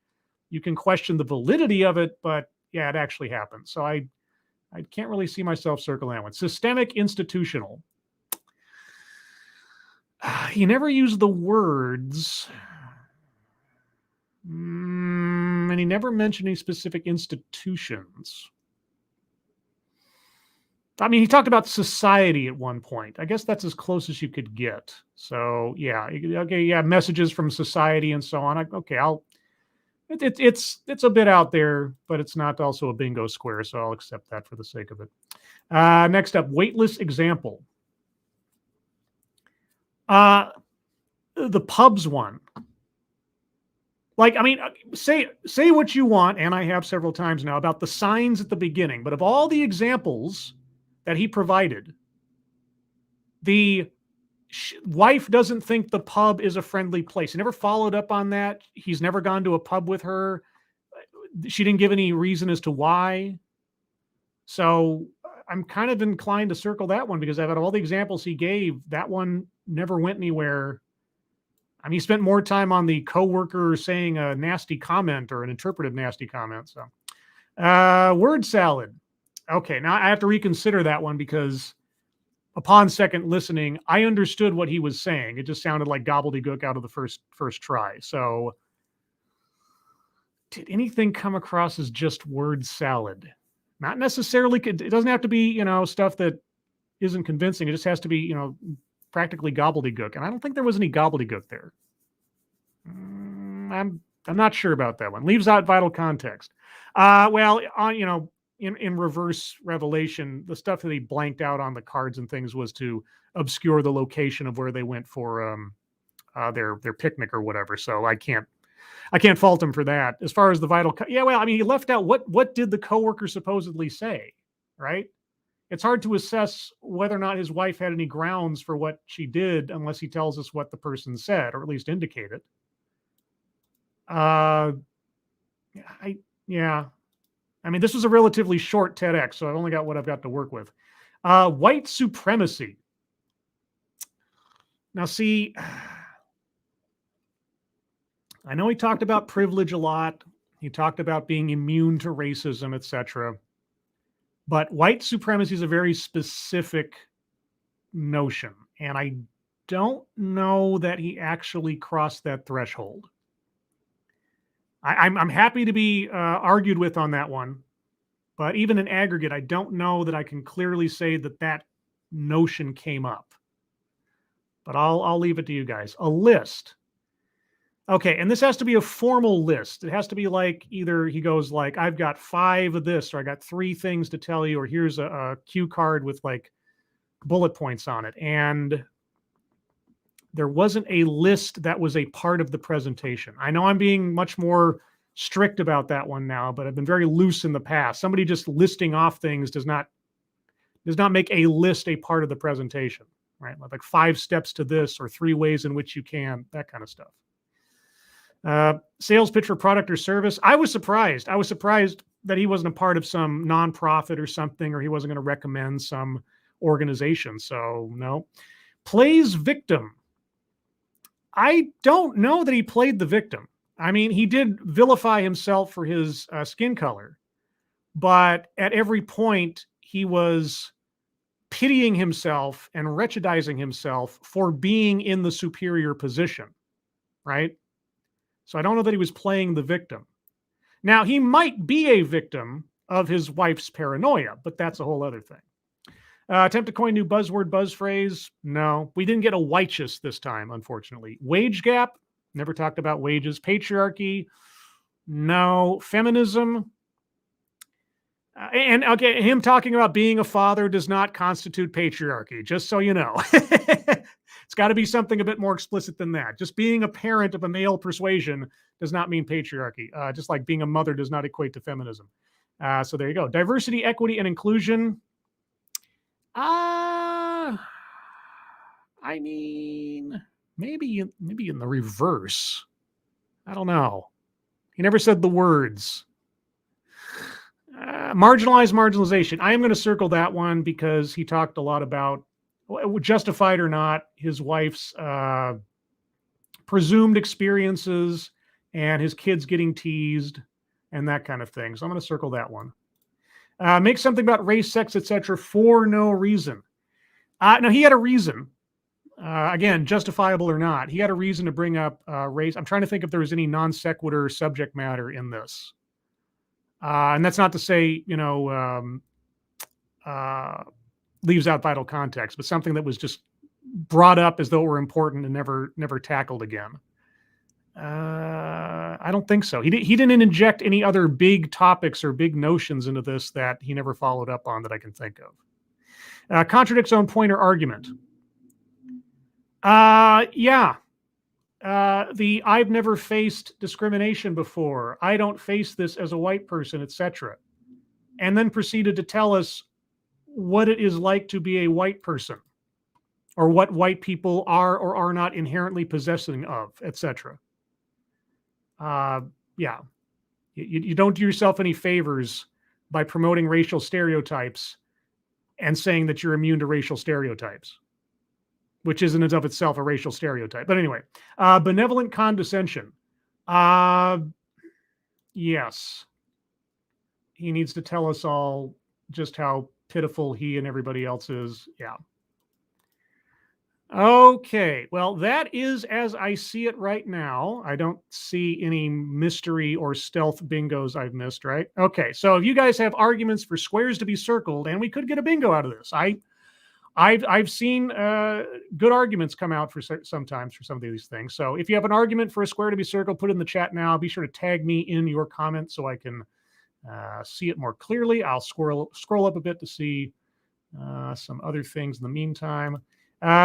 You can question the validity of it, but yeah, it actually happened. So I can't really see myself circling that one. Systemic, institutional. He never used the words. And he never mentioned any specific institutions. I mean, he talked about society at one point. I guess that's as close as you could get. So yeah, okay, yeah, messages from society and so on. Okay, it's a bit out there, but it's not also a bingo square, so I'll accept that for the sake of it. Next up, weightless example. The pubs one. Like, I mean, say what you want, and I have several times now, about the signs at the beginning, but of all the examples that he provided, the wife doesn't think the pub is a friendly place. He never followed up on that. He's never gone to a pub with her. She didn't give any reason as to why. So I'm kind of inclined to circle that one because out of all the examples he gave, that one never went anywhere. I mean, he spent more time on the coworker saying a nasty comment or an interpretive nasty comment. So, word salad. Okay, now I have to reconsider that one because upon second listening, I understood what he was saying. It just sounded like gobbledygook out of the first try. So, did anything come across as just word salad? Not necessarily. It doesn't have to be, stuff that isn't convincing. It just has to be, practically gobbledygook. And I don't think there was any gobbledygook there. I'm not sure about that one. Leaves out vital context. Well, in reverse revelation, the stuff that he blanked out on the cards and things was to obscure the location of where they went for their picnic or whatever. So I can't fault him for that. As far as the vital, he left out what did the coworker supposedly say, right? It's hard to assess whether or not his wife had any grounds for what she did unless he tells us what the person said, or at least indicate it. I mean, this was a relatively short TEDx, so I've only got what I've got to work with. White supremacy. Now, see, I know he talked about privilege a lot. He talked about being immune to racism, etc. But white supremacy is a very specific notion, and don't know that he actually crossed that threshold. I'm happy to be argued with on that one, but even in aggregate, I don't know that I can clearly say that notion came up. But I'll leave it to you guys. A list. Okay, and this has to be a formal list. It has to be like either he goes like, I've got 5 of this, or I got 3 things to tell you, or here's a cue card with like bullet points on it. And there wasn't a list that was a part of the presentation. I know I'm being much more strict about that one now, but I've been very loose in the past. Somebody just listing off things does not make a list a part of the presentation, right? Like 5 steps to this, or 3 ways in which you can, that kind of stuff. Sales pitch for product or service. I was surprised. I was surprised that he wasn't a part of some nonprofit or something, or he wasn't going to recommend some organization. So no. Plays victim. I don't know that he played the victim. I mean, he did vilify himself for his skin color, but at every point he was pitying himself and wretchedizing himself for being in the superior position, right? So I don't know that he was playing the victim. Now, he might be a victim of his wife's paranoia, but that's a whole other thing. Attempt to coin new buzzword, buzz phrase. No, we didn't get a whiteous this time, unfortunately. Wage gap. Never talked about wages. Patriarchy. No. Feminism. And okay, him talking about being a father does not constitute patriarchy, just so you know. It's got to be something a bit more explicit than that. Just being a parent of a male persuasion does not mean patriarchy. Just like being a mother does not equate to feminism. So there you go. Diversity, equity, and inclusion. I mean, maybe in the reverse. I don't know. He never said the words. Marginalization. I am going to circle that one because he talked a lot about, justified or not, his wife's presumed experiences and his kids getting teased and that kind of thing. So I'm going to circle that one. Make something about race, sex, etc. for no reason. No, he had a reason. Again, justifiable or not, he had a reason to bring up race. I'm trying to think if there was any non sequitur subject matter in this. And that's not to say, leaves out vital context, but something that was just brought up as though it were important and never tackled again. I don't think so. He didn't inject any other big topics or big notions into this that he never followed up on that I can think of. Contradicts own point or argument. Yeah. I've never faced discrimination before. I don't face this as a white person, etc. And then proceeded to tell us what it is like to be a white person, or what white people are or are not inherently possessing of, etc. Yeah. You don't do yourself any favors by promoting racial stereotypes and saying that you're immune to racial stereotypes, which is in and of itself a racial stereotype. But anyway, benevolent condescension. Yes. He needs to tell us all just how pitiful he and everybody else is. Yeah. Okay. Well, that is as I see it right now. I don't see any mystery or stealth bingos I've missed, right? Okay. So if you guys have arguments for squares to be circled, and we could get a bingo out of this. I've seen good arguments come out for sometimes for some of these things. So if you have an argument for a square to be circled, put it in the chat now. Be sure to tag me in your comment so I can see it more clearly. I'll scroll up a bit to see some other things in the meantime.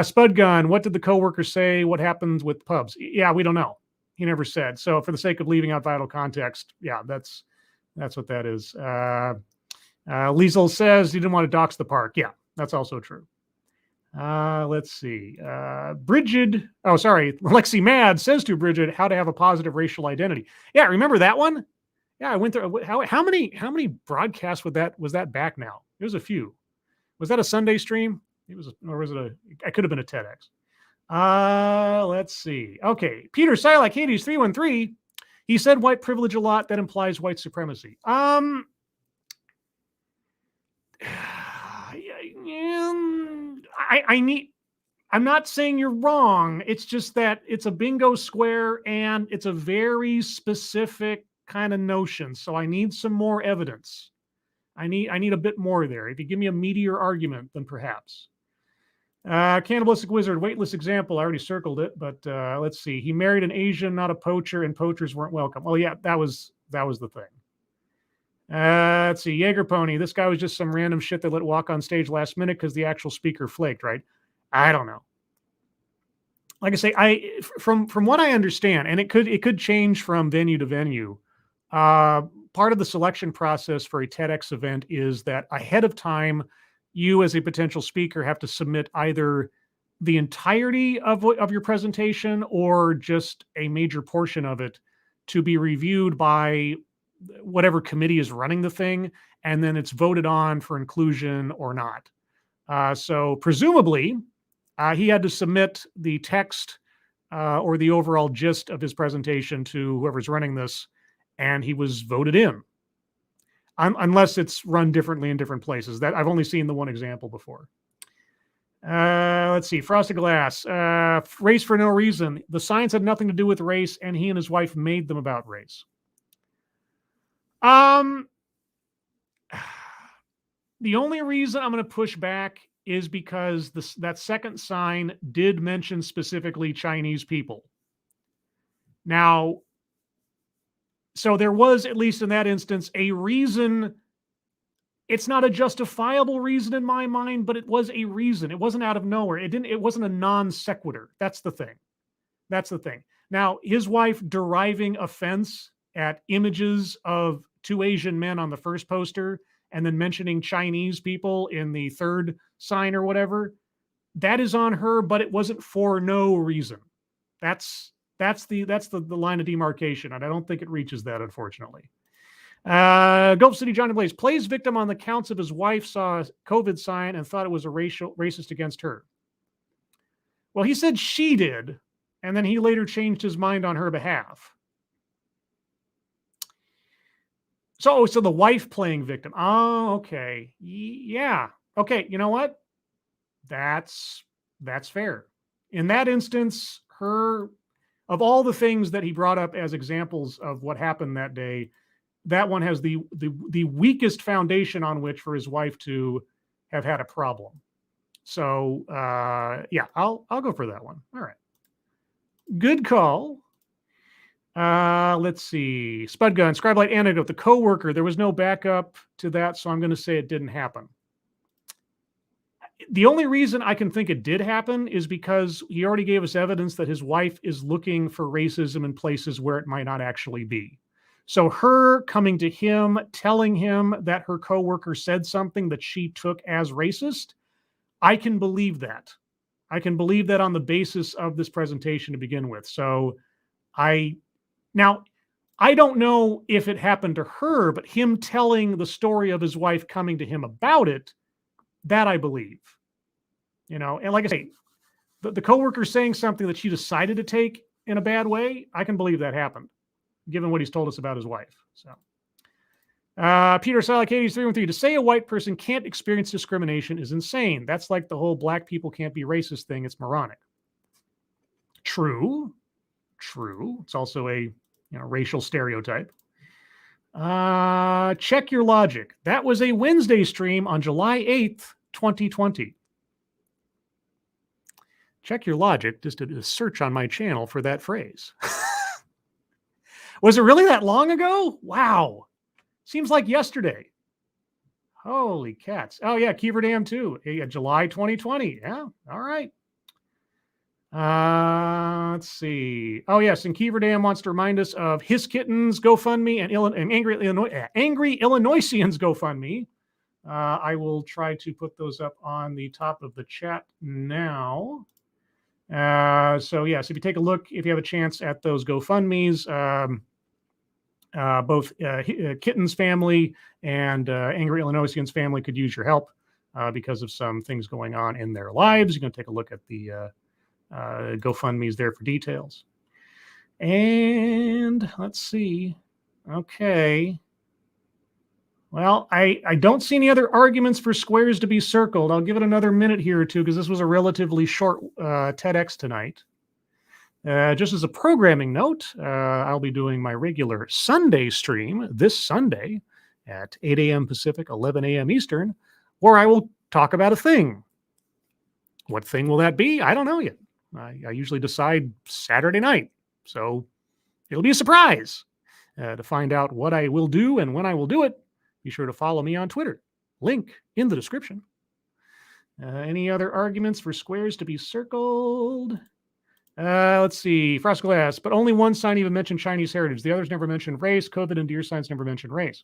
Spud Gun, what did the coworker say? What happens with pubs? Yeah, we don't know. He never said. So for the sake of leaving out vital context, yeah, that's what that is. Liesel says he didn't want to dox the park. Yeah, that's also true. Let's see. Lexi Mad says to Bridget how to have a positive racial identity. Yeah, remember that one? Yeah, I went through. How many broadcasts was that back now? It was a few. Was that a Sunday stream? It was, or was it I could have been a TEDx. Let's see. Okay, Peter Silak Hades 313. He said white privilege a lot. That implies white supremacy. I I'm not saying you're wrong. It's just that it's a bingo square and it's a very specific kind of notion. So I need some more evidence. I need a bit more there. If you give me a meatier argument, then perhaps. Cannibalistic Wizard, weightless example. I already circled it, but let's see. He married an Asian, not a poacher, and poachers weren't welcome. Oh yeah, that was the thing. Let's see. Jaeger Pony. This guy was just some random shit they let walk on stage last minute because the actual speaker flaked, right? I don't know. Like I say, from what I understand, and it could change from venue to venue. Part of the selection process for a TEDx event is that ahead of time, you as a potential speaker have to submit either the entirety of your presentation or just a major portion of it to be reviewed by whatever committee is running the thing, and then it's voted on for inclusion or not. So presumably, he had to submit the text or the overall gist of his presentation to whoever's running this, and he was voted in. Unless it's run differently in different places. That I've only seen the one example before. Let's see. Frosted Glass. Race for no reason. The signs had nothing to do with race, and he and his wife made them about race. The only reason I'm going to push back is because that second sign did mention specifically Chinese people. Now, so there was, at least in that instance, a reason. It's not a justifiable reason in my mind, but it was a reason. It wasn't out of nowhere. It wasn't a non sequitur. That's the thing. Now, his wife deriving offense at images of two Asian men on the first poster and then mentioning Chinese people in the third sign or whatever, that is on her, but it wasn't for no reason. That's the line of demarcation, and I don't think it reaches that, unfortunately. Gulf City Johnny Blaze. Plays victim on the counts of his wife saw a COVID sign and thought it was a racist against her. Well, he said she did, and then he later changed his mind on her behalf. So the wife playing victim. Oh, okay. Yeah. Okay, you know what? That's fair. In that instance, of all the things that he brought up as examples of what happened that day, that one has the weakest foundation on which for his wife to have had a problem. So yeah, I'll go for that one. All right. Good call. Let's see. Spud Gun, Scribelight anecdote. The coworker, there was no backup to that, so I'm going to say it didn't happen. The only reason I can think it did happen is because he already gave us evidence that his wife is looking for racism in places where it might not actually be. So her coming to him, telling him that her coworker said something that she took as racist, I can believe that. I can believe that on the basis of this presentation to begin with. So I don't know if it happened to her, but him telling the story of his wife coming to him about it, that I believe. And like I say, the coworker saying something that she decided to take in a bad way, I can believe that happened, given what he's told us about his wife. So, Peter Salikades 313, to say a white person can't experience discrimination is insane. That's like the whole black people can't be racist thing. It's moronic. True. It's also a racial stereotype. Check your logic. That was a Wednesday stream on July 8th, 2020. Check your logic. Just a search on my channel for that phrase. Was it really that long ago? Wow. Seems like yesterday. Holy cats. Oh, yeah. Kiever Dam, too. Yeah, July 2020. Yeah. All right. Let's see. Oh, yes. And Kiever Dam wants to remind us of his kittens GoFundMe and Angry Illinoisians GoFundMe. I will try to put those up on the top of the chat now. So yes, if you take a look, if you have a chance at those GoFundMes, both Kitten's family and Angry Illinoisians family could use your help because of some things going on in their lives. You can take a look at the GoFundMes there for details. And let's see. Okay. Well, I don't see any other arguments for squares to be circled. I'll give it another minute here or two because this was a relatively short TEDx tonight. Just as a programming note, I'll be doing my regular Sunday stream this Sunday at 8 a.m. Pacific, 11 a.m. Eastern, where I will talk about a thing. What thing will that be? I don't know yet. I usually decide Saturday night, so it'll be a surprise. To find out what I will do and when I will do it, be sure to follow me on Twitter. Link in the description. Any other arguments for squares to be circled? Let's see. Frost Glass, but only one sign even mentioned Chinese heritage. The others never mentioned race. COVID and deer signs never mentioned race.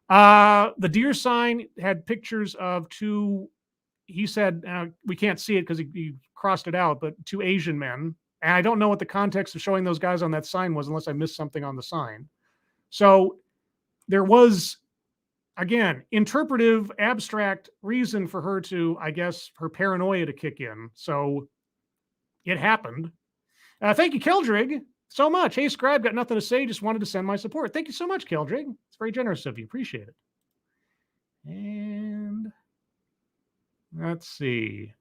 The deer sign had pictures of two, he said, we can't see it because he crossed it out, but two Asian men. And I don't know what the context of showing those guys on that sign was unless I missed something on the sign. So there was, again, interpretive, abstract reason for her to, I guess, her paranoia to kick in. So it happened. Thank you, Keldrig, so much. Hey, Scribe, got nothing to say. Just wanted to send my support. Thank you so much, Keldrig. It's very generous of you. Appreciate it. And let's see.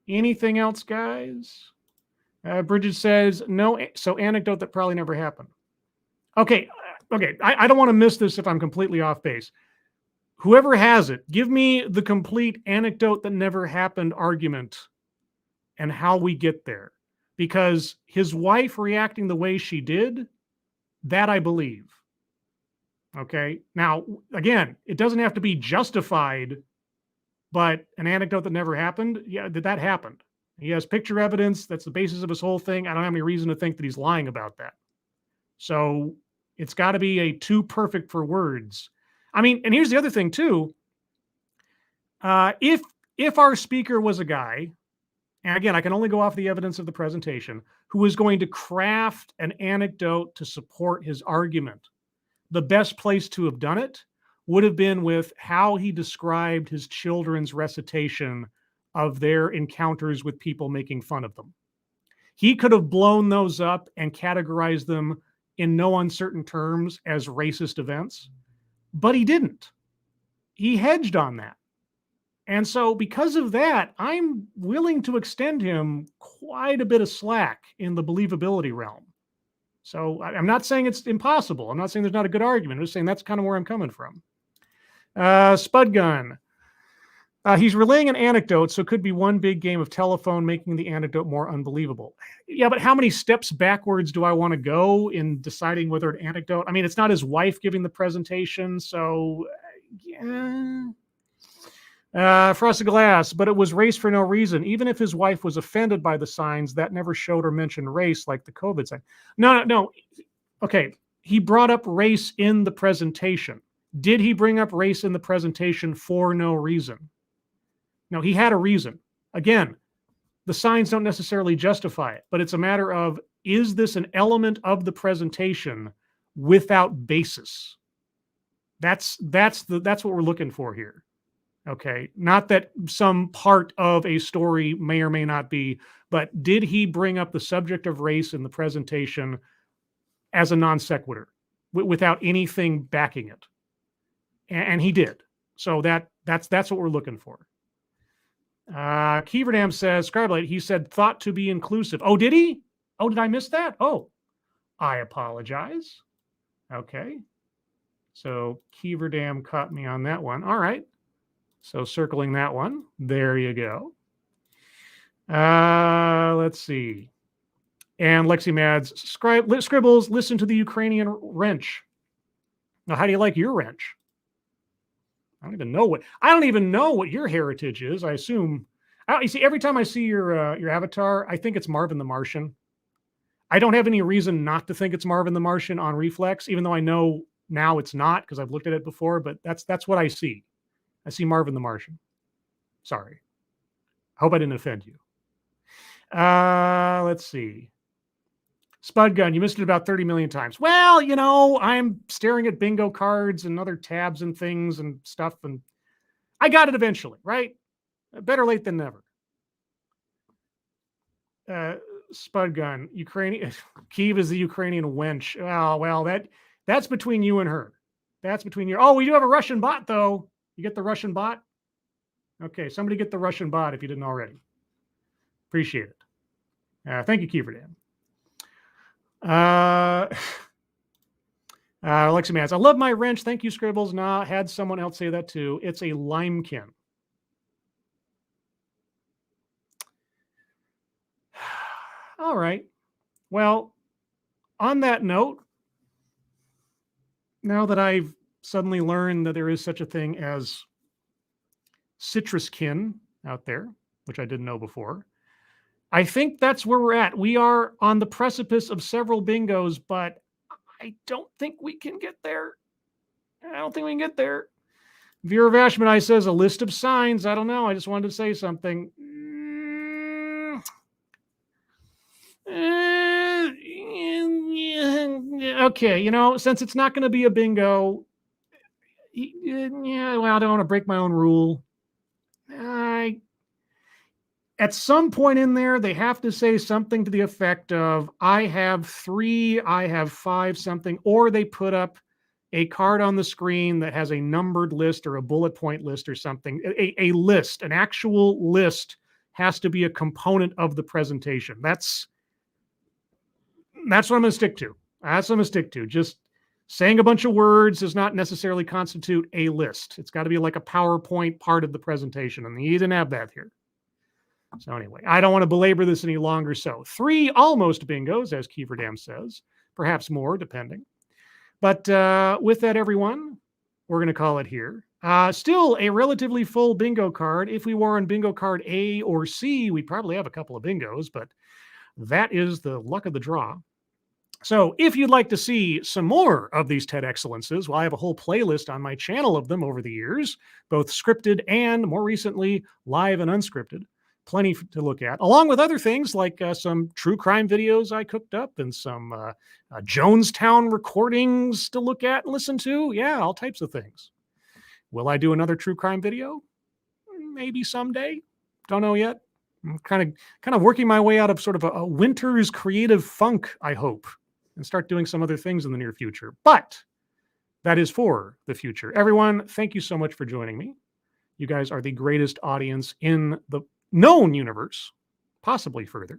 Anything else, guys? Bridget says, no, so anecdote that probably never happened. Okay. I don't want to miss this if I'm completely off base. Whoever has it, give me the complete anecdote that never happened argument and how we get there. Because his wife reacting the way she did, that I believe. Okay. Now, again, it doesn't have to be justified, but an anecdote that never happened, yeah, that happened. He has picture evidence. That's the basis of his whole thing. I don't have any reason to think that he's lying about that. So it's got to be a too perfect for words. I mean, and here's the other thing too. If our speaker was a guy, and again, I can only go off the evidence of the presentation, who was going to craft an anecdote to support his argument, the best place to have done it would have been with how he described his children's recitation of their encounters with people making fun of them. He could have blown those up and categorized them in no uncertain terms as racist events, but he didn't. He hedged on that. And so because of that, I'm willing to extend him quite a bit of slack in the believability realm. So I'm not saying it's impossible. I'm not saying there's not a good argument. I'm just saying that's kind of where I'm coming from. Spud Gun. He's relaying an anecdote, so it could be one big game of telephone, making the anecdote more unbelievable. Yeah, but how many steps backwards do I want to go in deciding whether an anecdote? I mean, it's not his wife giving the presentation, so yeah. Frosted Glass, but it was race for no reason. Even if his wife was offended by the signs, that never showed or mentioned race like the COVID sign. No. Okay, he brought up race in the presentation. Did he bring up race in the presentation for no reason? No, he had a reason. Again, the signs don't necessarily justify it, but it's a matter of, is this an element of the presentation without basis? That's what we're looking for here. Okay, not that some part of a story may or may not be, but did he bring up the subject of race in the presentation as a non sequitur without anything backing it? And he did. So that's what we're looking for. Keeverdam says, Scribelight, he said thought to be inclusive. Oh, did he? Oh, did I miss that? Oh, I apologize. Okay. So Keeverdam caught me on that one. All right. So circling that one. There you go. Let's see. And Lexi Mads, Scribbles, listen to the Ukrainian wrench. Now, how do you like your wrench? I don't even know what your heritage is. I assume. You see, every time I see your avatar, I think it's Marvin the Martian. I don't have any reason not to think it's Marvin the Martian on reflex, even though I know now it's not because I've looked at it before. But that's what I see. I see Marvin the Martian. Sorry. I hope I didn't offend you. Let's see. Spud Gun, you missed it about 30 million times. Well, I'm staring at bingo cards and other tabs and things and stuff, and I got it eventually, right? Better late than never. Spud Gun, Kyiv is the Ukrainian wench. Oh, well, That's between you and her. That's between you. Oh, we do have a Russian bot, though. You get the Russian bot? Okay, somebody get the Russian bot if you didn't already. Appreciate it. Thank you, Kiefer Dan. Alexa Mans, I love my wrench. Thank you, Scribbles. Nah, had someone else say that too. It's a limekin. All right. Well, on that note, now that I've suddenly learned that there is such a thing as citruskin out there, which I didn't know before, I think that's where we're at. We are on the precipice of several bingos, but I don't think we can get there. I don't think we can get there. Vera Vashmanai says a list of signs. I don't know. I just wanted to say something. Okay, since it's not going to be a bingo, well, I don't want to break my own rule. At some point in there, they have to say something to the effect of, I have 3, I have 5, something, or they put up a card on the screen that has a numbered list or a bullet point list or something. A list, an actual list has to be a component of the presentation. That's what I'm going to stick to. That's what I'm going to stick to. Just saying a bunch of words does not necessarily constitute a list. It's got to be like a PowerPoint part of the presentation, and you didn't have that here. So anyway, I don't want to belabor this any longer. So 3 almost bingos, as Kieverdam says, perhaps more, depending. But with that, everyone, we're going to call it here. Still a relatively full bingo card. If we were on bingo card A or C, we'd probably have a couple of bingos, but that is the luck of the draw. So if you'd like to see some more of these TED Excellences, well, I have a whole playlist on my channel of them over the years, both scripted and, more recently, live and unscripted. Plenty to look at, along with other things like some true crime videos I cooked up and some Jonestown recordings to look at and listen to. Yeah, all types of things. Will I do another true crime video? Maybe someday. Don't know yet. I'm kind of working my way out of sort of a winter's creative funk, I hope, and start doing some other things in the near future. But that is for the future. Everyone, thank you so much for joining me. You guys are the greatest audience in the known universe, possibly further.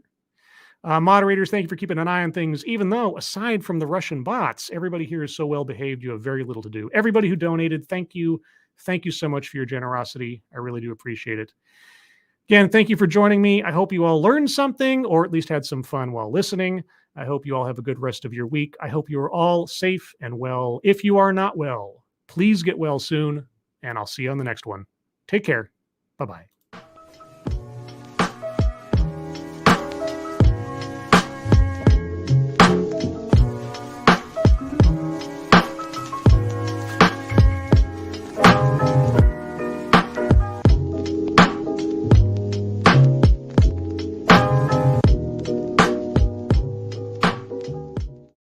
Moderators, thank you for keeping an eye on things, even though, aside from the Russian bots, everybody here is so well behaved, you have very little to do. Everybody who donated, thank you. Thank you so much for your generosity. I really do appreciate it. Again, thank you for joining me. I hope you all learned something, or at least had some fun while listening. I hope you all have a good rest of your week. I hope you are all safe and well. If you are not well, please get well soon, and I'll see you on the next one. Take care. Bye-bye.